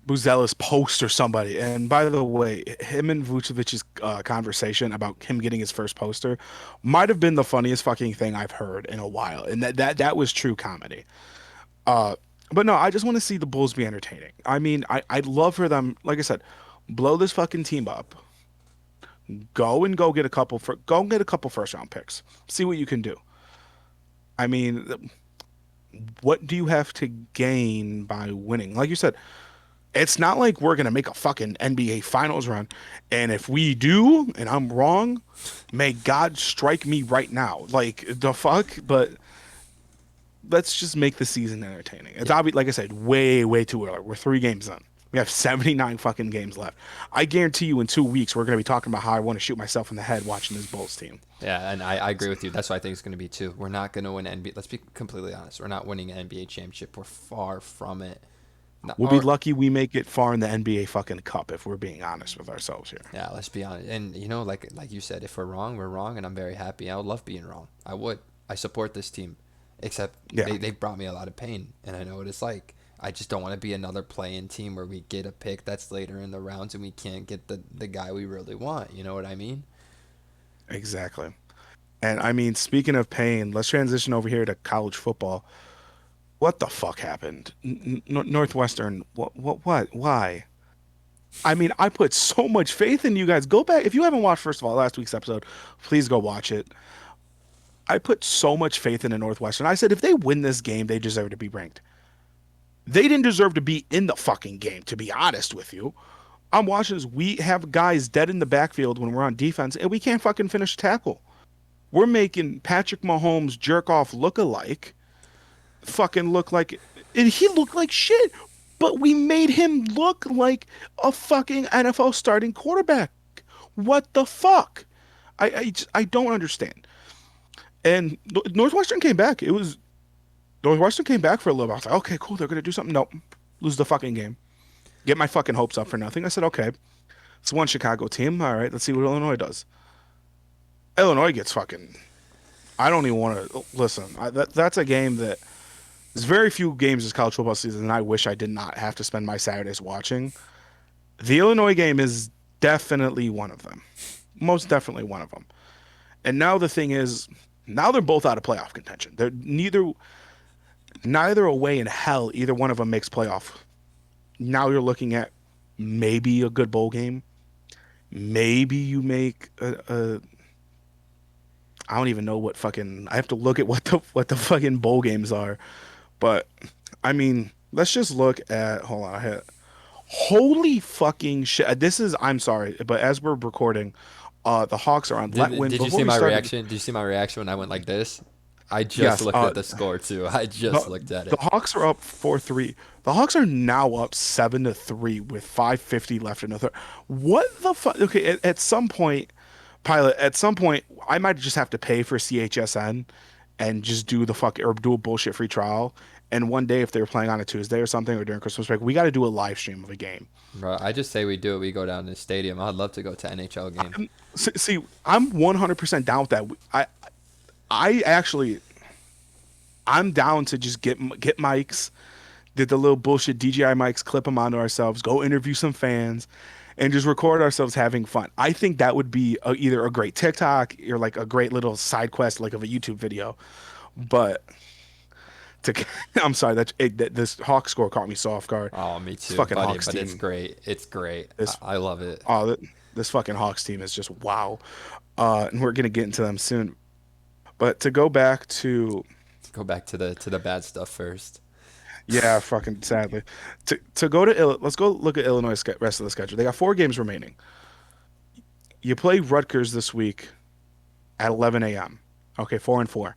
[SPEAKER 1] Buzelis post or somebody. And by the way, him and Vucevic's conversation about him getting his first poster might have been the funniest fucking thing I've heard in a while, and that was true comedy. Uh, but no, I just want to see the Bulls be entertaining. I mean, I'd love for them, like I said, blow this fucking team up. Go and get a couple first round picks. See what you can do. I mean, what do you have to gain by winning? Like you said, it's not like we're gonna make a fucking NBA Finals run, and if we do, and I'm wrong, may God strike me right now. Like the fuck, but let's just make the season entertaining. It's
[SPEAKER 2] Yeah.
[SPEAKER 1] obvious, like I said, way too early. We're 3 games in. We have 79 fucking games left. I guarantee you, in 2 weeks, we're gonna be talking about how I want to shoot myself in the head watching this Bulls team.
[SPEAKER 2] Yeah, and I agree with you. That's what I think it's going to be too. We're not going to win NBA. Let's be completely honest. We're not winning an NBA championship. We're far from it. Not,
[SPEAKER 1] We'll be
[SPEAKER 2] or
[SPEAKER 1] lucky we make it far in the NBA fucking cup if we're being honest with ourselves here.
[SPEAKER 2] yeah, let's be honest. And like you said, if we're wrong, we're wrong, and I'm very happy. I would love being wrong. I would. I support this team, except
[SPEAKER 1] Yeah,
[SPEAKER 2] they've brought me a lot of pain, and I know what it's like. I just don't want to be another play-in team where we get a pick that's later in the rounds and we can't get the guy we really want. You know what I mean?
[SPEAKER 1] exactly. And I mean, speaking of pain, let's transition over here to college football. What the fuck happened? Northwestern, what? Why? I mean, I put so much faith in you guys. Go back. If you haven't watched, first of all, last week's episode, please go watch it. I put so much faith in the Northwestern. I said if they win this game, they deserve to be ranked. They didn't deserve to be in the fucking game, to be honest with you. I'm watching this. We have guys dead in the backfield when we're on defense, and we can't fucking finish a tackle. We're making Patrick Mahomes jerk off look alike fucking look like, and he looked like shit. but we made him look like a fucking NFL starting quarterback. What the fuck? I don't understand. And Northwestern came back. It was Northwestern came back for a little bit. I was like, okay, cool. They're gonna do something. Nope, lose the fucking game. Get my fucking hopes up for nothing. I said, okay, it's one Chicago team. All right, let's see what Illinois does. Illinois gets fucking. I don't even want to listen. That's a game that there's very few games this college football season, and I wish I did not have to spend my Saturdays watching. The Illinois game is definitely one of them, most definitely one of them. And now the thing is, now they're both out of playoff contention. They're neither away in hell either one of them makes playoff. Now you're looking at maybe a good bowl game. Maybe you make a I don't even know what fucking I have to look at what the fucking bowl games are. But I mean, let's just look at hold on. Holy fucking shit. This is I'm sorry, but as we're recording, the Hawks are on let win
[SPEAKER 2] Did you
[SPEAKER 1] before
[SPEAKER 2] see
[SPEAKER 1] we
[SPEAKER 2] my
[SPEAKER 1] started.
[SPEAKER 2] reaction? Did you see my reaction when I went like this? I just
[SPEAKER 1] Yes,
[SPEAKER 2] looked at the score too. I just
[SPEAKER 1] the,
[SPEAKER 2] looked at
[SPEAKER 1] the
[SPEAKER 2] it.
[SPEAKER 1] Hawks are up 4-3. The Hawks are now up 7-3 with 5:50 left in the third. What the fuck? Okay, at some point, pilot. At some point, I might just have to pay for CHSN and just do the fuck or do a bullshit free trial. And one day, if they were playing on a Tuesday or something or during Christmas break, we got to do a live stream of a game.
[SPEAKER 2] Bro, I just say we do it. We go down to the stadium. I'd love to go to NHL game.
[SPEAKER 1] See, I'm 100% down with that. I actually, I'm down to just get mics, did the little bullshit DJI mics, clip them onto ourselves, go interview some fans, and just record ourselves having fun. I think that would be either a great TikTok or like a great little side quest, like of a YouTube video. But to, I'm sorry that this Hawk score caught me so off guard.
[SPEAKER 2] Oh, me
[SPEAKER 1] This
[SPEAKER 2] too,
[SPEAKER 1] fucking
[SPEAKER 2] buddy.
[SPEAKER 1] Hawks
[SPEAKER 2] But it's
[SPEAKER 1] team,
[SPEAKER 2] great. It's great.
[SPEAKER 1] this
[SPEAKER 2] I love it.
[SPEAKER 1] oh, this fucking Hawks team is just wow. And we're gonna get into them soon. But to go back to
[SPEAKER 2] Let's go back to the bad stuff first.
[SPEAKER 1] yeah, fucking sadly. To go to let's go look at Illinois' rest of the schedule. They got 4 games remaining. You play Rutgers this week at 11 a.m. Okay, 4-4,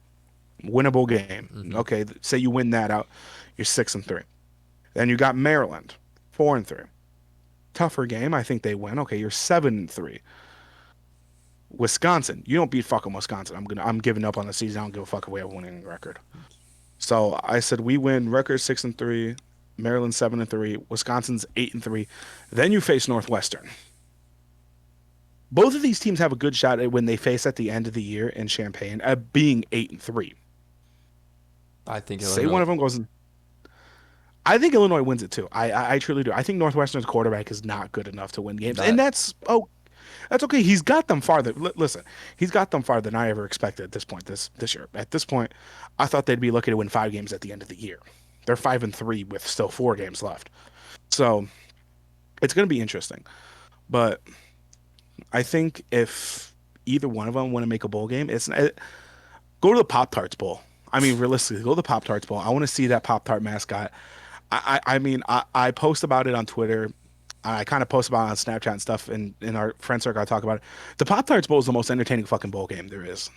[SPEAKER 1] winnable game.
[SPEAKER 2] Hmm.
[SPEAKER 1] Okay, say you win that out, you're 6-3. Then you got Maryland, 4-3. Tougher game. I think they win. Okay, you're 7-3. Wisconsin, you don't beat fucking Wisconsin. I'm giving up on the season. I don't give a fuck if we have a winning record. So I said we win. Rutgers 6-3, Maryland 7-3, Wisconsin's 8-3. Then you face Northwestern. Both of these teams have a good shot at when they face at the end of the year in Champaign at being 8-3.
[SPEAKER 2] I think
[SPEAKER 1] Say one
[SPEAKER 2] Illinois.
[SPEAKER 1] of them goes. I think Illinois wins it too. I truly do. I think Northwestern's quarterback is not good enough to win games, and
[SPEAKER 2] That
[SPEAKER 1] that's okay. He's got them farther. Listen, he's got them farther than I ever expected at this point this year. At this point, I thought they'd be looking to win 5 games at the end of the year. They're 5-3 with still 4 games left. So it's going to be interesting. But I think if either one of them want to make a bowl game, go to the Pop Tarts Bowl. I mean, realistically, go to the Pop Tarts Bowl. I want to see that Pop Tart mascot. I post about it on Twitter. I kind of post about it on Snapchat and stuff. And in our friend circle, I talk about it. The Pop Tarts Bowl is the most entertaining fucking bowl game there is.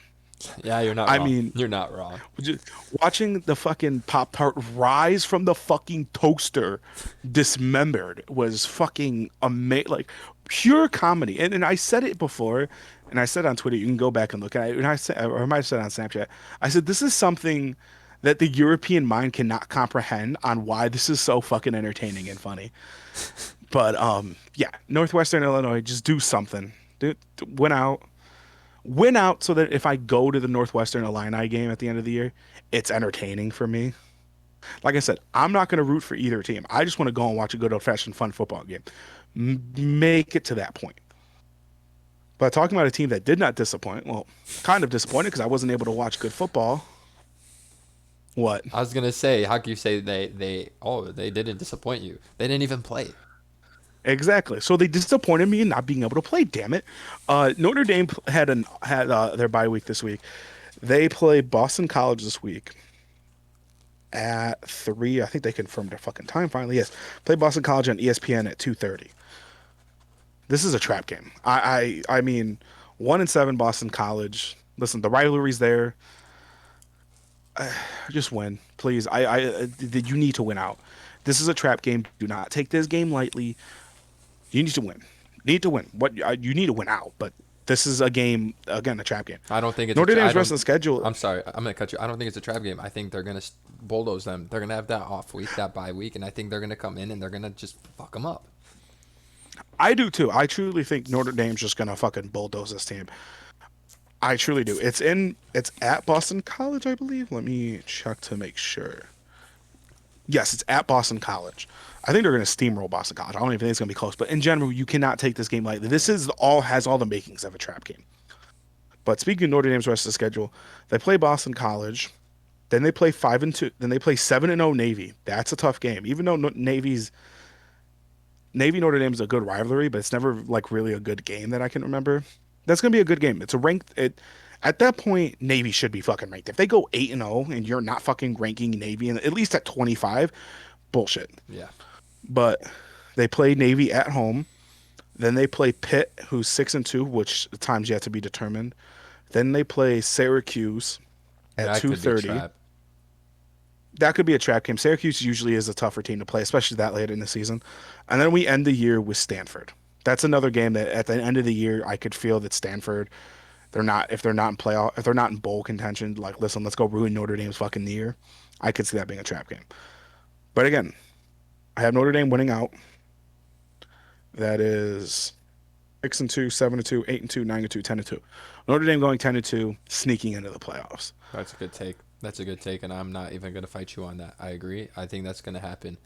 [SPEAKER 2] yeah, you're not
[SPEAKER 1] I
[SPEAKER 2] wrong.
[SPEAKER 1] mean,
[SPEAKER 2] You're not wrong.
[SPEAKER 1] just watching the fucking Pop Tart rise from the fucking toaster dismembered was fucking amazing. Like pure comedy. And I said it before, and I said on Twitter, you can go back and look at it. And I said, or I might have said on Snapchat, I said, this is something that the European mind cannot comprehend on why this is so fucking entertaining and funny. But yeah, Northwestern Illinois, just do something. Win out. Win out so that if I go to the Northwestern Illini game at the end of the year, it's entertaining for me. Like I said, I'm not going to root for either team. I just want to go and watch a good old fashioned fun football game. Make it to that point. But talking about a team that did not disappoint, well, kind of disappointed because I wasn't able to watch good football. What?
[SPEAKER 2] I was gonna say, how can you say they didn't disappoint you? They didn't even play.
[SPEAKER 1] Exactly. So they disappointed me in not being able to play. Damn it. Notre Dame had their bye week this week. They play Boston College this week at 3. I think they confirmed their fucking time finally. Yes, play Boston College on ESPN at 2:30. This is a trap game. I mean, 1-7 Boston College. Listen, the rivalry's there. Just win, please. You need to win out. This is a trap game. Do not take this game lightly. You need to win. You need to win. You need to win out, but this is a game again, a trap game.
[SPEAKER 2] I don't think it's
[SPEAKER 1] Notre
[SPEAKER 2] I
[SPEAKER 1] Dame's rest
[SPEAKER 2] don't.
[SPEAKER 1] of the schedule.
[SPEAKER 2] I'm sorry. I'm gonna cut you. I don't think it's a trap game. I think they're gonna bulldoze them. They're gonna have that off week, that bye week, and I think they're gonna come in and they're gonna just fuck them up.
[SPEAKER 1] I do too. I truly think Notre Dame's just gonna fucking bulldoze this team. I truly do. It's at Boston College, I believe. Let me check to make sure. Yes, it's at Boston College. I think they're going to steamroll Boston College. I don't even think it's going to be close. But in general, you cannot take this game lightly. This is all has all the makings of a trap game. But speaking of Notre Dame's rest of the schedule, they play Boston College, then they play 5-2, then they play 7-0 Navy. That's a tough game. Even though Navy Notre Dame is a good rivalry, but it's never like really a good game that I can remember. That's going to be a good game. It's a ranked at that point Navy should be fucking ranked. If they go 8-0 and you're not fucking ranking Navy and at least at 25, bullshit.
[SPEAKER 2] Yeah.
[SPEAKER 1] But they play Navy at home. Then they play Pitt, who's 6-2, which the time's yet to be determined. Then they play Syracuse at
[SPEAKER 2] That could be
[SPEAKER 1] 2:30.
[SPEAKER 2] trap.
[SPEAKER 1] That could be a trap game. Syracuse usually is a tougher team to play, especially that late in the season. And then we end the year with Stanford. That's another game that at the end of the year I could feel that Stanford, they're not in playoff, if they're not in bowl contention, like listen, let's go ruin Notre Dame's fucking year. I could see that being a trap game. But again, I have Notre Dame winning out. That is 6-2, 7-2, 8-2, 9-2, 10-2. Notre Dame going 10-2, sneaking into the playoffs.
[SPEAKER 2] That's a good take. That's a good take, and I'm not even gonna fight you on that. I agree. I think that's gonna happen.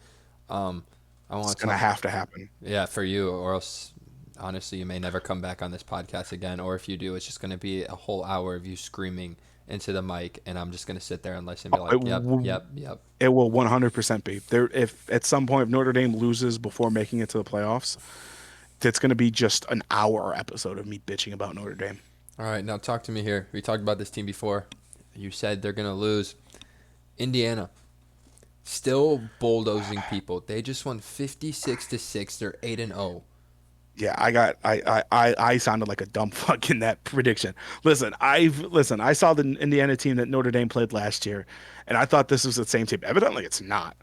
[SPEAKER 2] Um, I
[SPEAKER 1] It's
[SPEAKER 2] want to
[SPEAKER 1] gonna
[SPEAKER 2] talk.
[SPEAKER 1] have to happen.
[SPEAKER 2] Yeah, for you, or else, honestly, you may never come back on this podcast again. Or if you do, it's just gonna be a whole hour of you screaming into the mic, and I'm just gonna sit there and listen and be like, "Yep, yep, yep."
[SPEAKER 1] It will 100% be there. If at some point if Notre Dame loses before making it to the playoffs, it's going to be just an hour episode of me bitching about Notre Dame.
[SPEAKER 2] All right, now talk to me here. We talked about this team before. You said they're gonna lose. Indiana still bulldozing people. They just won 56-6. They're 8-0.
[SPEAKER 1] Yeah, I sounded like a dumb fuck in that prediction. I saw the Indiana team that Notre Dame played last year, and I thought this was the same team. Evidently, it's not.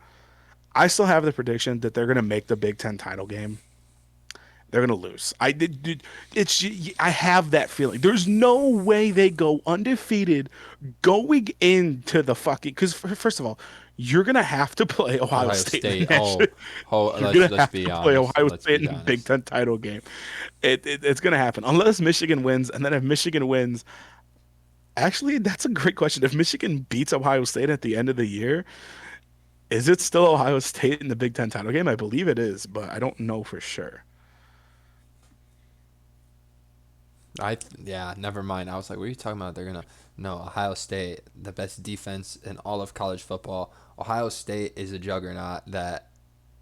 [SPEAKER 1] I still have the prediction that they're going to make the Big Ten title game. They're gonna lose. I have that feeling. There's no way they go undefeated going into the fucking. Because first of all, you're gonna have to play Ohio
[SPEAKER 2] Ohio
[SPEAKER 1] State.
[SPEAKER 2] State.
[SPEAKER 1] You're
[SPEAKER 2] Let's
[SPEAKER 1] gonna have
[SPEAKER 2] be
[SPEAKER 1] to play
[SPEAKER 2] honest.
[SPEAKER 1] Ohio
[SPEAKER 2] Let's
[SPEAKER 1] State
[SPEAKER 2] be
[SPEAKER 1] in the Big
[SPEAKER 2] honest.
[SPEAKER 1] Ten title game. It's gonna happen unless Michigan wins, and then if Michigan wins, actually, that's a great question. If Michigan beats Ohio State at the end of the year, is it still Ohio State in the Big Ten title game? I believe it is, but I don't know for sure.
[SPEAKER 2] Yeah, never mind. I was like, what are you talking about? They're gonna no Ohio State, the best defense in all of college football. Ohio State is a juggernaut that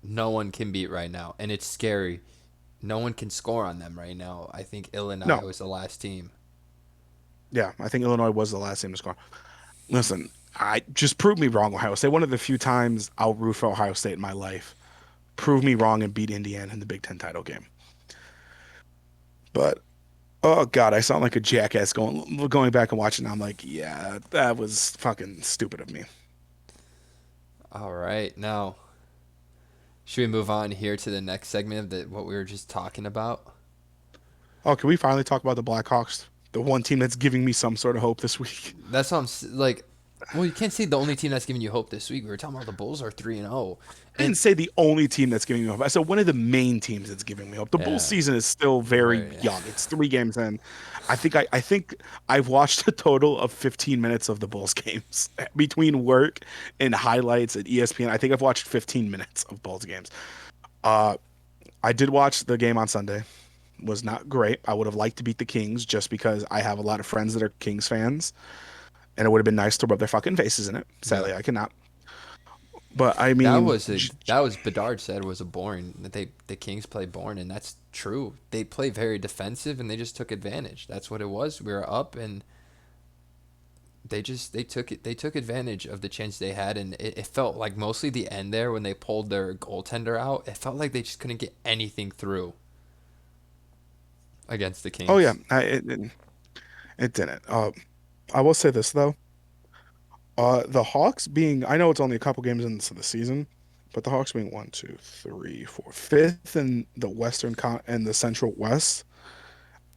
[SPEAKER 2] no one can beat right now, and it's scary. No one can score on them right now. I think Illinois
[SPEAKER 1] No,
[SPEAKER 2] was the last team.
[SPEAKER 1] yeah, I think Illinois was the last team to score. Listen, I just prove me wrong, Ohio State. One of the few times I'll root for Ohio State in my life. Prove me wrong and beat Indiana in the Big Ten title game. But oh god, I sound like a jackass going back and watching. I'm like, yeah, that was fucking stupid of me.
[SPEAKER 2] All right, now should we move on here to the next segment of what we were just talking about?
[SPEAKER 1] Oh, can we finally talk about the Blackhawks? The one team that's giving me some sort of hope this week.
[SPEAKER 2] That's what like. Well, you can't say the only team that's giving you hope this week. We were talking about the Bulls are 3-0,
[SPEAKER 1] I
[SPEAKER 2] and
[SPEAKER 1] didn't say the only team that's giving me hope. I said one of the main teams that's giving me hope. The Bulls
[SPEAKER 2] yeah,
[SPEAKER 1] season is still very
[SPEAKER 2] right,
[SPEAKER 1] young. It's 3 games in. I think I've watched a total of 15 minutes of the Bulls games between work and highlights at ESPN. I think I've watched 15 minutes of Bulls games. Uh, I did watch the game on Sunday. Was not great. I would have liked to beat the Kings just because I have a lot of friends that are Kings fans, and it would have been nice to rub their fucking faces in it.
[SPEAKER 2] yeah.
[SPEAKER 1] Sadly, I cannot. But I
[SPEAKER 2] That
[SPEAKER 1] mean,
[SPEAKER 2] was that was Bedard said was a boring. That the Kings play boring, and that's true. They play very defensive, and they just took advantage. That's what it was. We were up, and they took advantage of the chance they had, and it felt like mostly the end there when they pulled their goaltender out. It felt like they just couldn't get anything through against the
[SPEAKER 1] oh yeah,
[SPEAKER 2] Kings.
[SPEAKER 1] it didn't. I will say this though. The Hawks being, I know it's only a couple games into the season, But the Hawks being one, two, three, four, fifth in the and the Central West.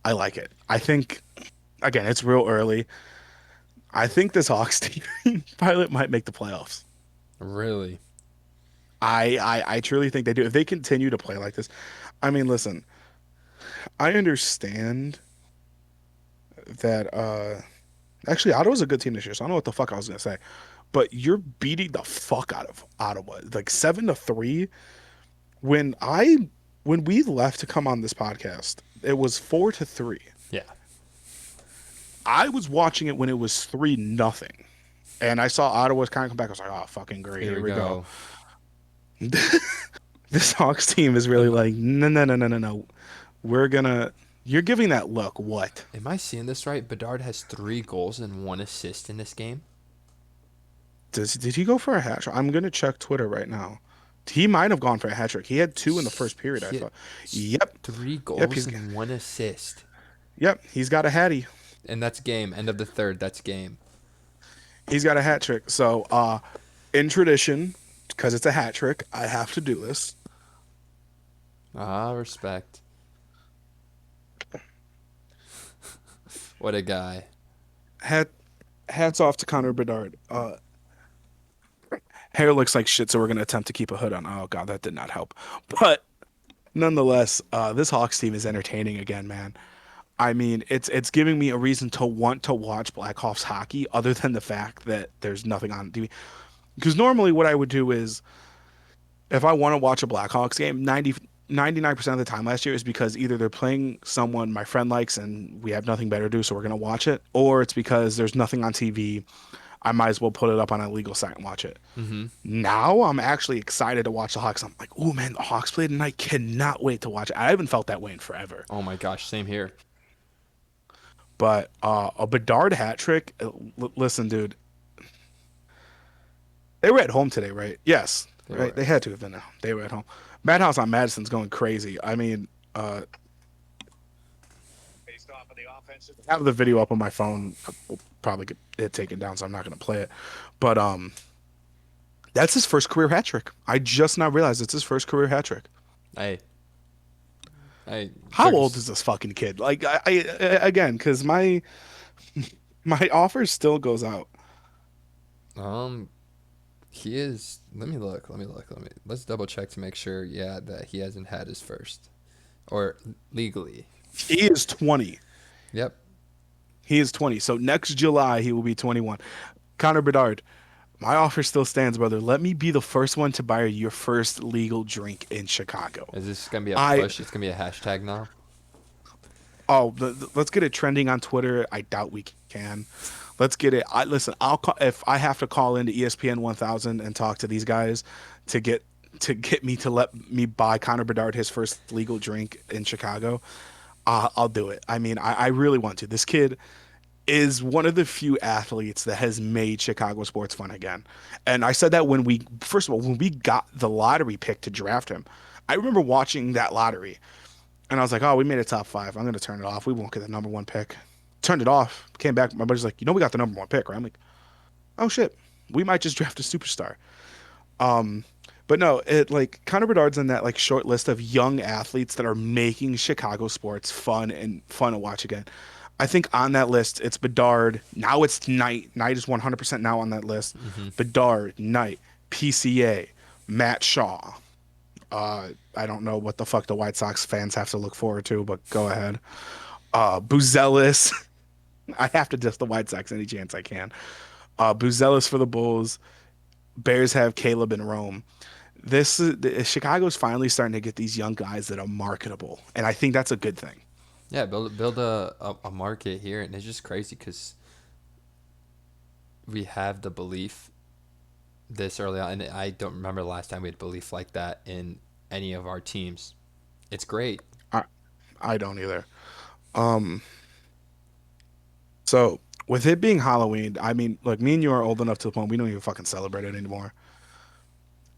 [SPEAKER 1] I like it. I think again, it's real early. I think this Hawks team pilot might make the playoffs.
[SPEAKER 2] Really?
[SPEAKER 1] I truly think they do. If they continue to play like this, I mean, listen, I understand that actually Ottawa's a good team this year, so I don't know what the fuck I was gonna say. But you're beating the fuck out of Ottawa. Like 7-3. When I when we left to come on this podcast, it was 4-3.
[SPEAKER 2] Yeah.
[SPEAKER 1] I was watching it when it was 3-0. And I saw Ottawa's kind of come back. I was like, oh, fucking great.
[SPEAKER 2] Here
[SPEAKER 1] Here
[SPEAKER 2] we
[SPEAKER 1] we go.
[SPEAKER 2] go.
[SPEAKER 1] This Hawks team is really like, no, no, no, no, no, no. We're gonna. You're giving that look. What?
[SPEAKER 2] Am I seeing this right? Bedard has 3 goals and 1 assist in this game.
[SPEAKER 1] Did he go for a hat trick? I'm gonna check Twitter right now. He might have gone for a hat trick. He had two in the first period, I
[SPEAKER 2] He had
[SPEAKER 1] thought. Yep.
[SPEAKER 2] three
[SPEAKER 1] Yep.
[SPEAKER 2] goals and 1 assist.
[SPEAKER 1] Yep. He's got a hattie.
[SPEAKER 2] And that's game. End of the third. That's game.
[SPEAKER 1] He's got a hat trick. So, in tradition, because it's a hat trick, I have to do this.
[SPEAKER 2] Ah, respect. What a guy.
[SPEAKER 1] Hat Hats off to Connor Bedard. Hair looks like shit, so we're gonna attempt to keep a hood on. Oh god, that did not help. But nonetheless, this Hawks team is entertaining again, man. I mean, it's giving me a reason to want to watch Blackhawks hockey, other than the fact that there's nothing on TV. Because normally, what I would do is, if I want to watch a Blackhawks game, 99% of the time last year is because either they're playing someone my friend likes and we have nothing better to do, so we're gonna watch it, or it's because there's nothing on TV. I might as well put it up on a legal site and watch it.
[SPEAKER 2] Mm-hmm.
[SPEAKER 1] Now I'm actually excited to watch the Hawks. I'm like, oh man, the Hawks play tonight. Cannot wait to watch it. I haven't felt that way in forever.
[SPEAKER 2] Oh my gosh, same here.
[SPEAKER 1] But a Bedard hat trick. Listen, dude, they were at home today, right? Yes,
[SPEAKER 2] They
[SPEAKER 1] right.
[SPEAKER 2] were.
[SPEAKER 1] They had to have been. They were at home. Madhouse on Madison's going crazy. I mean, I have the video up on my phone. We'll probably get it taken down, so I'm not going to play it. But that's his first career hat trick. I just now realized it's his first career hat trick.
[SPEAKER 2] Hey. Hey.
[SPEAKER 1] How old is this fucking kid? Like, I again, because my offer still goes out.
[SPEAKER 2] Um, he is. Let me look. Let's double check to make sure. Yeah, that he hasn't had his first, or legally.
[SPEAKER 1] He is 20.
[SPEAKER 2] Yep.
[SPEAKER 1] He is 20. So next July he will be 21. Connor Bedard, my offer still stands, brother. Let me be the first one to buy your first legal drink in Chicago.
[SPEAKER 2] Is this gonna be a
[SPEAKER 1] I
[SPEAKER 2] push? It's gonna be a hashtag now.
[SPEAKER 1] Oh, let's get it trending on Twitter. I doubt we can. Let's get it. Listen. I'll call if I have to call into ESPN 1000 and talk to these guys to get me to let me buy Connor Bedard his first legal drink in Chicago. I'll do it. I mean, I really want to. This kid is one of the few athletes that has made Chicago sports fun again. And I said that first of all, when we got the lottery pick to draft him, I remember watching that lottery and I was like, oh, we made a top five. I'm going to turn it off. We won't get the number one pick. Turned it off. Came back. My buddy's like, we got the number one pick, right? I'm like, oh shit, we might just draft a superstar. Um, but no, it like Connor Bedard's in that like short list of young athletes that are making Chicago sports fun to watch again. I think on that list it's Bedard. Now it's Knight. Knight is 100% now on that list.
[SPEAKER 2] Mm-hmm.
[SPEAKER 1] Bedard, Knight, PCA, Matt Shaw. I don't know what the fuck the White Sox fans have to look forward to, but go ahead. Buzelis. I have to diss the White Sox any chance I can. Buzelis for the Bulls. Bears have Caleb in Rome. Chicago's finally starting to get these young guys that are marketable, and I think that's a good thing.
[SPEAKER 2] Yeah, build a market here, and it's just crazy because we have the belief this early on, and I don't remember the last time we had belief like that in any of our teams. It's great.
[SPEAKER 1] I don't either. Um, so with it being Halloween, I mean, look, me and you are old enough to the point we don't even fucking celebrate it anymore.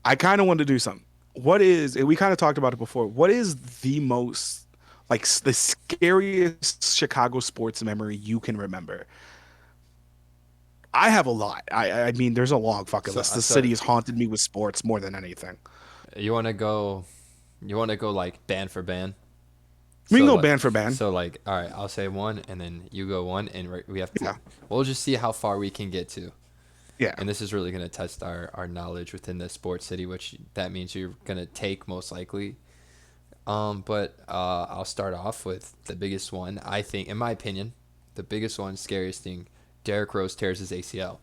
[SPEAKER 1] I kind of want to do something. And we kind of talked about it before. What is the most, like, the scariest Chicago sports memory you can remember? I have a lot. I mean, there's a long fucking
[SPEAKER 2] So,
[SPEAKER 1] list. The
[SPEAKER 2] so
[SPEAKER 1] city has haunted me with sports more than anything.
[SPEAKER 2] You want to go? You want to go like band for band?
[SPEAKER 1] We can
[SPEAKER 2] So
[SPEAKER 1] go
[SPEAKER 2] like,
[SPEAKER 1] band for band.
[SPEAKER 2] all right, I'll say one, and then you go one, and we have to.
[SPEAKER 1] Yeah,
[SPEAKER 2] We'll just see how far we can get to,
[SPEAKER 1] yeah.
[SPEAKER 2] and this is really gonna test our knowledge within the sports city, which that means you're gonna take most likely. But I'll start off with the biggest one. I think, in my opinion, the biggest one, scariest thing. Derrick Rose tears his ACL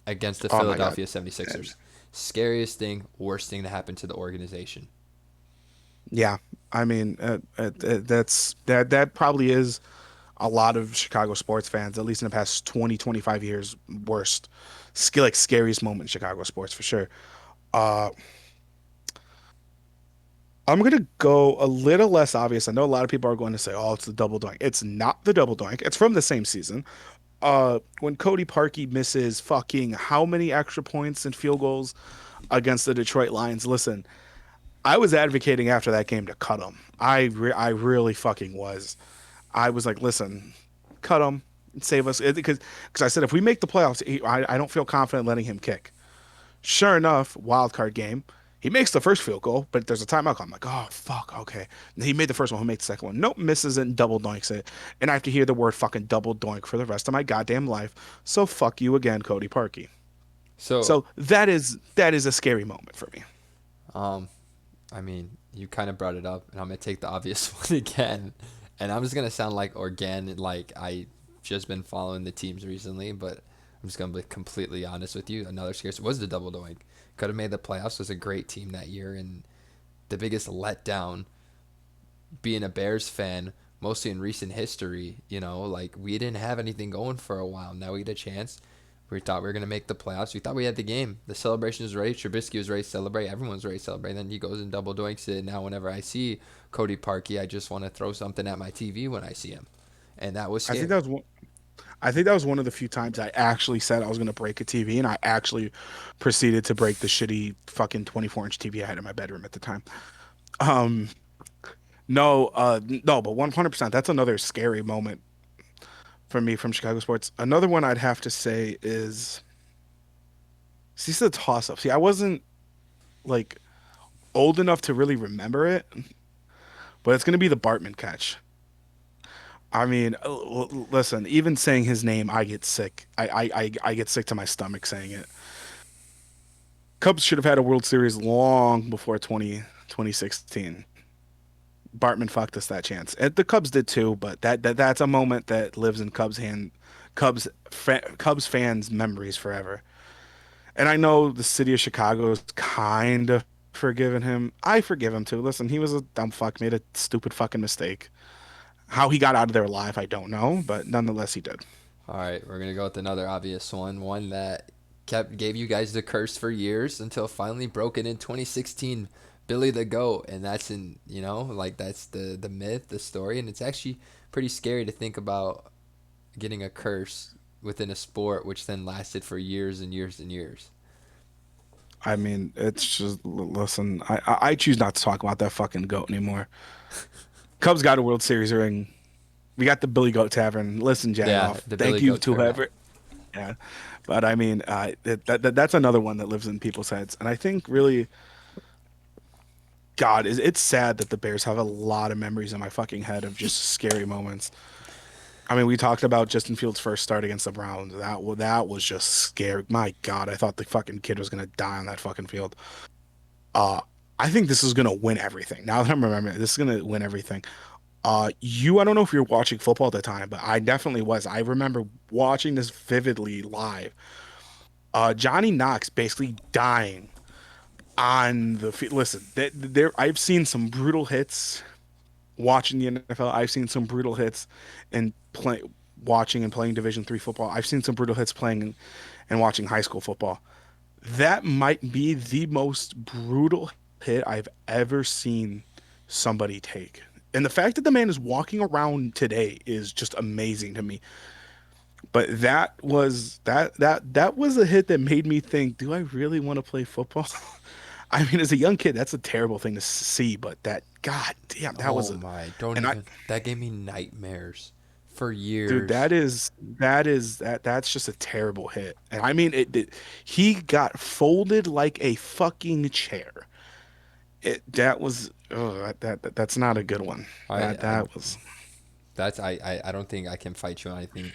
[SPEAKER 2] against the
[SPEAKER 1] Oh my god.
[SPEAKER 2] Philadelphia 76ers. Scariest thing, worst thing to happen to the organization.
[SPEAKER 1] Yeah, I mean, that probably is a lot of Chicago sports fans, at least in the past 20, 25 years, worst, like scariest moment in Chicago sports for sure. Uh, I'm gonna go a little less obvious. I know a lot of people are going to say, "Oh, it's the double doink." It's not the double doink. It's from the same season. When Cody Parkey misses fucking how many extra points and field goals against the Detroit Lions. Listen, I was advocating after that game to cut him. I really fucking was. I was like, listen, cut him, save us, because I said if we make the playoffs, I don't feel confident letting him kick. Sure enough, wild card game. He makes the first field goal, but there's a timeout. I'm like, oh fuck, okay. And he made the first one. He made the second one. Nope, misses it and double doinks it. And I have to hear the word fucking double doink for the rest of my goddamn life. So fuck you again, Cody Parkey.
[SPEAKER 2] So,
[SPEAKER 1] So that is a scary moment for me.
[SPEAKER 2] um, I mean, you kind of brought it up, and I'm gonna take the obvious one again, and I'm just gonna sound like organic, like I just been following the teams recently, but I'm just gonna be completely honest with you. Another scarce was the double doink. Could have made the playoffs. Was a great team that year, and the biggest letdown being a Bears fan, mostly in recent history. You know, like we didn't have anything going for a while. Now we get a chance. We thought we were gonna make the playoffs. We thought we had the game. The celebration was ready. Trubisky was ready to celebrate. Everyone's ready to celebrate. Then he goes and double doinks it. Now whenever I see Cody Parkey, I just want to throw something at my TV when I see him, and that was
[SPEAKER 1] I think
[SPEAKER 2] scary.
[SPEAKER 1] that was one. I think that was one of the few times I actually said I was going to break a TV, and I actually proceeded to break the shitty fucking 24-inch TV I had in my bedroom at the time. Um, no, no, but 100%. That's another scary moment for me from Chicago sports. Another one I'd have to say is, see, this is a toss up. See, I wasn't like old enough to really remember it, but it's going to be the Bartman catch. I mean, listen, even saying his name, I get sick. I get sick to my stomach saying it. Cubs should have had a World Series long before 2016. Bartman fucked us that chance. And the Cubs did too, but that's a moment that lives in Cubs fans' memories forever. And I know the city of Chicago is kind of forgiven him. I forgive him too. Listen, he was a dumb fuck, made a stupid fucking mistake. How he got out of there alive, I don't know, but nonetheless, he did.
[SPEAKER 2] All right, we're gonna go with another obvious one. One that kept gave you guys the curse for years until finally broke it in 2016. Billy the Goat, and that's in like that's the myth, the story, and it's actually pretty scary to think about getting a curse within a sport which then lasted for years and years and years.
[SPEAKER 1] I mean, it's just listen. I choose not to talk about that fucking goat anymore. Cubs got a World Series ring. We got the Billy Goat Tavern. Listen,
[SPEAKER 2] Yeah,
[SPEAKER 1] Jagoff.
[SPEAKER 2] the
[SPEAKER 1] Thank
[SPEAKER 2] Billy
[SPEAKER 1] you
[SPEAKER 2] Goat
[SPEAKER 1] to
[SPEAKER 2] Corral.
[SPEAKER 1] whoever. Yeah, but I mean, that's another one that lives in people's heads, and I think really, God, is it's sad that the Bears have a lot of memories in my fucking head of just scary moments. I mean, we talked about Justin Fields' first start against the Browns. That was just scary. My God, I thought the fucking kid was gonna die on that fucking field. Uh, I think this is gonna win everything. Now that I'm remembering, this is gonna win everything. I don't know if you were watching football at the time, but I definitely was. I remember watching this vividly live. Johnny Knox basically dying on the field. Listen, I've seen some brutal hits watching the NFL. I've seen some brutal hits and watching and playing Division III football. I've seen some brutal hits playing and watching high school football. That might be the most brutal hit I've ever seen somebody take. And the fact that the man is walking around today is just amazing to me. But that was a hit that made me think, do I really want to play football? I mean, as a young kid, that's a terrible thing to see, but that god damn, that was
[SPEAKER 2] Oh
[SPEAKER 1] a
[SPEAKER 2] my, don't
[SPEAKER 1] and I
[SPEAKER 2] even. That gave me nightmares for
[SPEAKER 1] dude,
[SPEAKER 2] years.
[SPEAKER 1] that's just a terrible hit. And I mean he got folded like a fucking chair. That was that's not a good one.
[SPEAKER 2] I,
[SPEAKER 1] That
[SPEAKER 2] I
[SPEAKER 1] that was
[SPEAKER 2] That's I don't think I can fight you on anything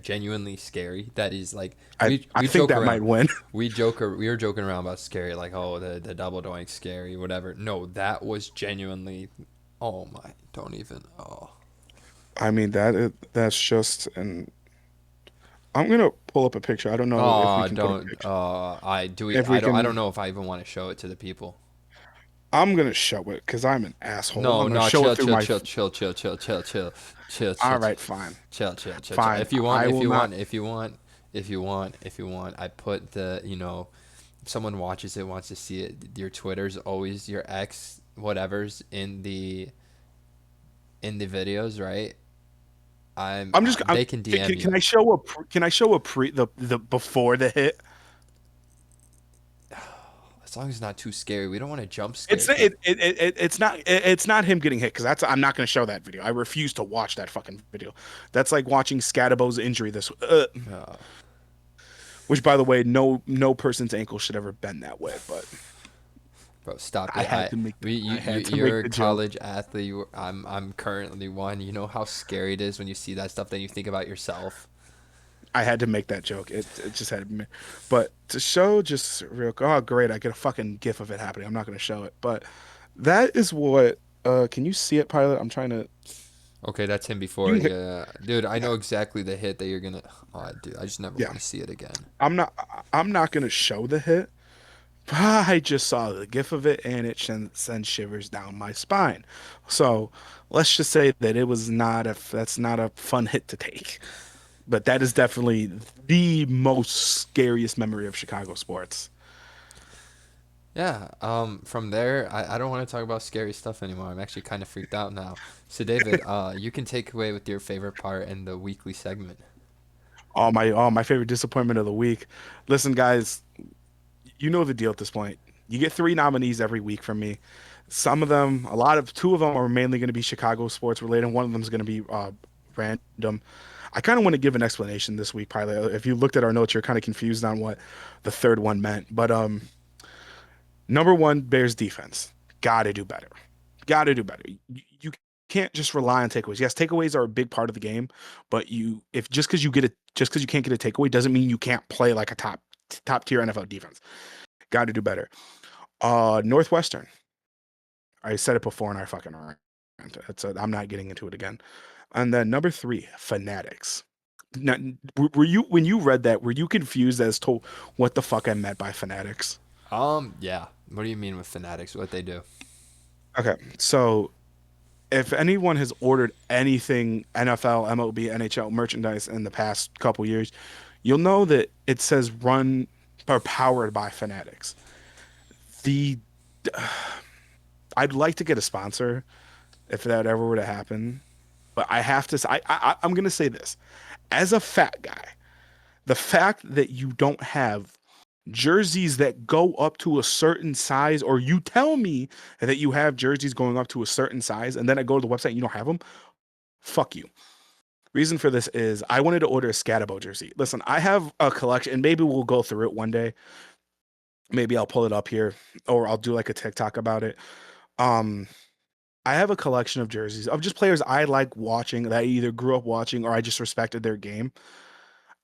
[SPEAKER 2] genuinely scary. That is like
[SPEAKER 1] I
[SPEAKER 2] we
[SPEAKER 1] think
[SPEAKER 2] joke
[SPEAKER 1] that
[SPEAKER 2] around.
[SPEAKER 1] might win.
[SPEAKER 2] We were joking around about scary, like, oh, the double doink scary, whatever. No, that was genuinely, oh my, don't even, oh.
[SPEAKER 1] I mean that's just an. I'm gonna pull up a picture. I don't know if we
[SPEAKER 2] Oh,
[SPEAKER 1] can put a
[SPEAKER 2] don't.
[SPEAKER 1] picture.
[SPEAKER 2] I
[SPEAKER 1] If we
[SPEAKER 2] don't
[SPEAKER 1] can,
[SPEAKER 2] know if I even want to show it to the people.
[SPEAKER 1] I'm gonna show it because I'm an asshole. I'm
[SPEAKER 2] No,
[SPEAKER 1] gonna
[SPEAKER 2] no,
[SPEAKER 1] show it
[SPEAKER 2] chill,
[SPEAKER 1] through
[SPEAKER 2] chill,
[SPEAKER 1] my.
[SPEAKER 2] chill, chill, chill, chill, chill, chill, chill, chill,
[SPEAKER 1] All
[SPEAKER 2] chill,
[SPEAKER 1] right, fine,
[SPEAKER 2] chill.
[SPEAKER 1] fine. I will not.
[SPEAKER 2] If you want, I put the, if someone watches it, wants to see it, your Twitter's always your ex whatever's in the videos, right?
[SPEAKER 1] I'm just.
[SPEAKER 2] They can DM
[SPEAKER 1] Can
[SPEAKER 2] you.
[SPEAKER 1] I show can I show a pre the before the hit?
[SPEAKER 2] As long as it's not too scary. We don't want to jump scare
[SPEAKER 1] It's
[SPEAKER 2] people.
[SPEAKER 1] it's not him getting hit because that's I'm not gonna show that video. I refuse to watch that fucking video. That's like watching Scadabo's injury this.
[SPEAKER 2] Uh,
[SPEAKER 1] Which by the way, no person's ankle should ever bend that way. But
[SPEAKER 2] Bro, stop
[SPEAKER 1] I
[SPEAKER 2] it.
[SPEAKER 1] had to make
[SPEAKER 2] You,
[SPEAKER 1] I had to
[SPEAKER 2] you're
[SPEAKER 1] make
[SPEAKER 2] a
[SPEAKER 1] the joke.
[SPEAKER 2] college athlete. I'm currently one. You know how scary it is when you see that stuff. Then you think about yourself.
[SPEAKER 1] I had to make that joke. It just had to be. But to show just real. Oh, great! I get a fucking gif of it happening. I'm not gonna show it, but that is what. Can you see it, pilot? I'm trying to.
[SPEAKER 2] Okay, that's him
[SPEAKER 1] You
[SPEAKER 2] before.
[SPEAKER 1] can hit.
[SPEAKER 2] Yeah, dude, I
[SPEAKER 1] Yeah,
[SPEAKER 2] know exactly the hit that you're gonna. Oh, dude, I just never
[SPEAKER 1] yeah.
[SPEAKER 2] want to see it again.
[SPEAKER 1] I'm not. I'm not gonna show the hit. I just saw the gif of it, and it sends shivers down my spine. So let's just say that it was not a. That's not a fun hit to take. But that is definitely the most scariest memory of Chicago sports.
[SPEAKER 2] Yeah. From there, I don't want to talk about scary stuff anymore. I'm actually kind of freaked out now. So, David, you can take away with your favorite part in the weekly segment.
[SPEAKER 1] My favorite disappointment of the week. Listen, guys, you know the deal at this point. You get three nominees every week from me. Some of them, two of them are mainly going to be Chicago sports related. One of them is going to be random. I kind of want to give an explanation this week, Pilot. If you looked at our notes, you're kind of confused on what the third one meant. But number one, Bears defense. Got to do better. Got to do better. You can't just rely on takeaways. Yes, takeaways are a big part of the game, but if just because you can't get a takeaway doesn't mean you can't play like a top tier NFL defense. Got to do better. Northwestern. I said it before and I fucking ran. I'm not getting into it again. And then number three, Fanatics. Now, were you when you read that? Were you confused as to what the fuck I meant by Fanatics?
[SPEAKER 2] Yeah. What do you mean with fanatics? What they do?
[SPEAKER 1] Okay, so if anyone has ordered anything NFL, MLB, NHL merchandise in the past couple years, you'll know that it says run or powered by Fanatics. The I'd like to get a sponsor if that ever were to happen, but I have to. I'm gonna say this as a fat guy. The fact that you don't have jerseys that go up to a certain size, or you tell me that you have jerseys going up to a certain size, and then I go to the website and you don't have them, fuck you. Reason for this is I wanted to order a Scatabo jersey. Listen, I have a collection, and maybe we'll go through it one day. Maybe I'll pull it up here, or I'll do like a TikTok about it. Um, I have a collection of jerseys of just players I like watching that I either grew up watching or I just respected their game.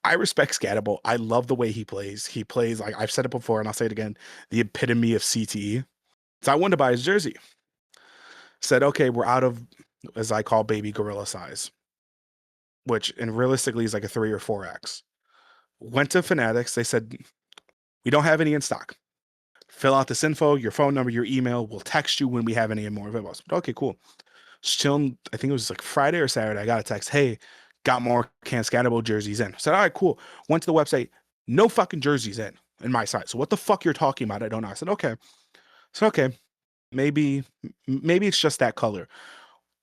[SPEAKER 1] I respect Scatabo. I love the way he plays. He plays like I've said it before, and I'll say it again, the epitome of CTE. So I wanted to buy his jersey. Said, okay, we're out of, as I call baby gorilla size, which and realistically is like a 3 or 4X. Went to Fanatics. They said, we don't have any in stock. Fill out this info, your phone number, your email. We'll text you when we have any more available. Okay, cool. Chilling, I think it was like Friday or Saturday. I got a text, hey, got more Can Scatabo jerseys in. I said, all right, cool. Went to the website, no fucking jerseys in my size. So what the fuck you're talking about? I don't know. I said, okay. So okay, maybe it's just that color.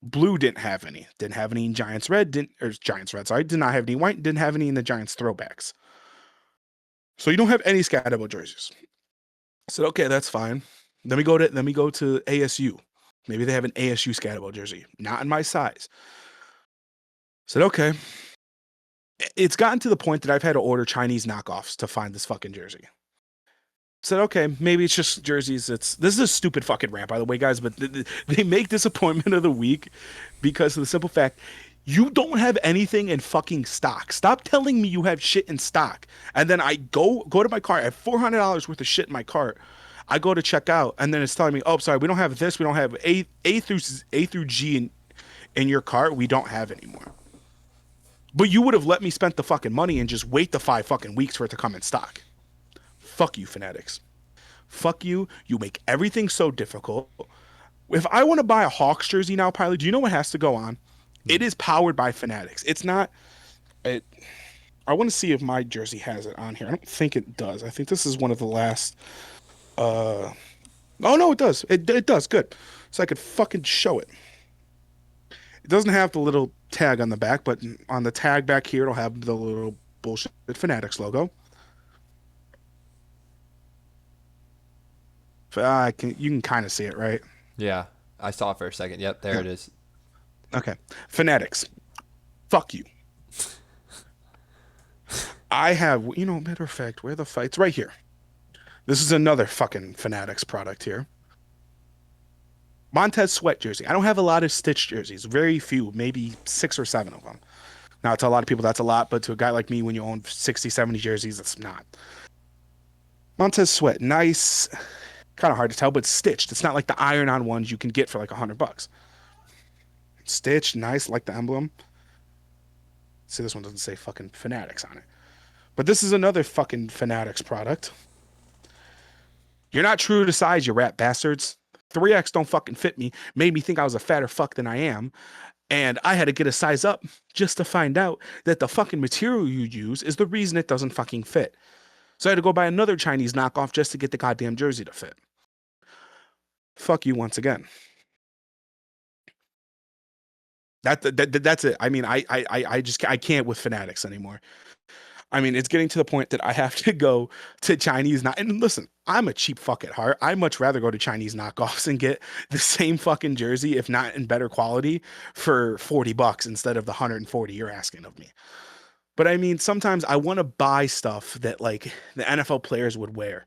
[SPEAKER 1] Blue didn't have any. Didn't have any in Giants red. Didn't or Giants red. Sorry, did not have any white. Didn't have any in the Giants throwbacks. So you don't have any Scatabo jerseys. I said, okay, that's fine. Then we go to ASU. Maybe they have an ASU Scatabo jersey. Not in my size. I said, okay. It's gotten to the point that I've had to order Chinese knockoffs to find this fucking jersey. Said, okay, maybe it's just jerseys. This is a stupid fucking rant, by the way, guys, but they make disappointment of the week because of the simple fact you don't have anything in fucking stock. Stop telling me you have shit in stock, and then I go to my cart. I have $400 worth of shit in my cart. I go to check out, and then it's telling me, oh, sorry, we don't have this. We don't have A through G in your cart. We don't have anymore. But you would have let me spend the fucking money and just wait the 5 fucking weeks for it to come in stock. Fuck you, Fanatics. Fuck you. You make everything so difficult. If I want to buy a Hawks jersey now, Pilot, do you know what has to go on? It is powered by Fanatics. It's not. It, I want to see if my jersey has it on here. I don't think it does. I think this is one of the last. Uh, oh no, it does. It does. Good. So I could fucking show it. It doesn't have the little tag on the back, but on the tag back here, it'll have the little bullshit Fanatics logo. You can kind of see it, right?
[SPEAKER 2] Yeah, I saw it for a second. Yep, there
[SPEAKER 1] Yeah.
[SPEAKER 2] it is.
[SPEAKER 1] Okay. Fanatics. Fuck you. I have, matter of fact, where the fight's right here. This is another fucking Fanatics product here. Montez Sweat jersey. I don't have a lot of Stitch jerseys. Very few, maybe 6 or 7 of them. Now, to a lot of people, that's a lot, but to a guy like me, when you own 60, 70 jerseys, it's not. Montez Sweat, nice. Kind of hard to tell, but stitched. It's not like the iron-on ones you can get for like $100. Stitched, nice, like the emblem. See, this one doesn't say fucking Fanatics on it. But this is another fucking Fanatics product. You're not true to size, you rat bastards. 3X don't fucking fit me. Made me think I was a fatter fuck than I am. And I had to get a size up just to find out that the fucking material you use is the reason it doesn't fucking fit. So I had to go buy another Chinese knockoff just to get the goddamn jersey to fit. Fuck you once again. That's it. I mean, I can't with Fanatics anymore. I mean, it's getting to the point that I have to go to Chinese not. And listen, I'm a cheap fuck at heart. I much rather go to Chinese knockoffs and get the same fucking jersey, if not in better quality, for $40 instead of the 140 you're asking of me. But I mean, sometimes I want to buy stuff that like the NFL players would wear.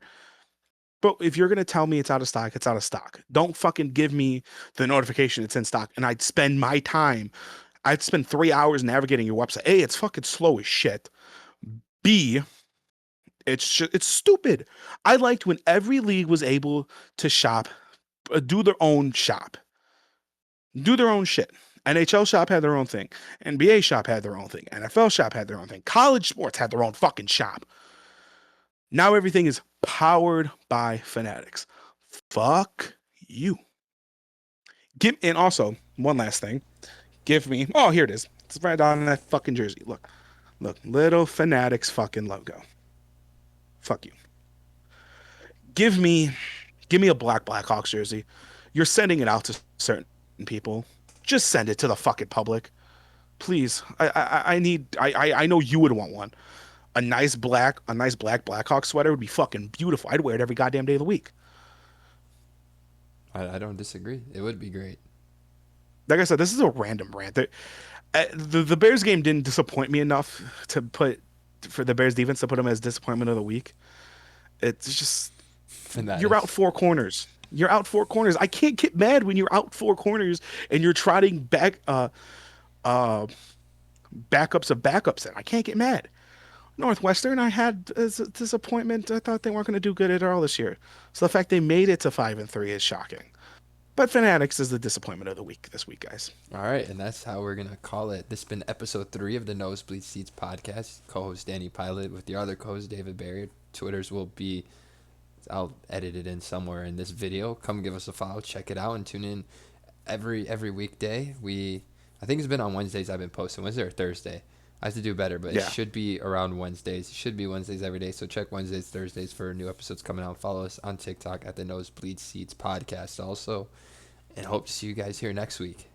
[SPEAKER 1] But if you're gonna tell me it's out of stock, it's out of stock. Don't fucking give me the notification it's in stock, and I'd spend my time. I'd spend 3 hours navigating your website. A, it's fucking slow as shit. B, it's stupid. I liked when every league was able to shop, do their own shop, do their own shit. NHL shop had their own thing. NBA shop had their own thing. NFL shop had their own thing. College sports had their own fucking shop. Now everything is powered by Fanatics. Fuck you. And also, one last thing. Give me, oh, here it is. It's right on that fucking jersey. Look, little Fanatics fucking logo. Fuck you. Give me, give me a black Blackhawks jersey. You're sending it out to certain people. Just send it to the fucking public, please. I need. I know you would want one. A nice black Blackhawk sweater would be fucking beautiful. I'd wear it every goddamn day of the week.
[SPEAKER 2] I don't disagree. It would be great.
[SPEAKER 1] Like I said, this is a random rant. The Bears game didn't disappoint me enough to put for the Bears defense to put them as disappointment of the week. It's just you're out
[SPEAKER 2] Fanatics.
[SPEAKER 1] 4 corners. You're out 4 corners. I can't get mad when you're out 4 corners and you're trotting uh backups of backups in. I can't get mad. Northwestern, I had as a disappointment. I thought they weren't going to do good at all this year. So the fact they made it to 5-3 is shocking. But Fanatics is the disappointment of the week this week, guys.
[SPEAKER 2] All right, and that's how we're gonna call it. This has been episode 3 of the Nosebleed Seats podcast. Co-host Danny Pilot with your other co-host David Barry. Twitter's will be. I'll edit it in somewhere in this video. Come give us a follow, check it out, and tune in every weekday. I think it's been on Wednesdays. I've been posting Wednesday or Thursday. I have to do better, but it
[SPEAKER 1] Yeah.
[SPEAKER 2] should be around Wednesdays. It should be Wednesdays every day. So check Wednesdays, Thursdays for new episodes coming out. Follow us on TikTok at the Nosebleed Seats podcast also, and hope to see you guys here next week.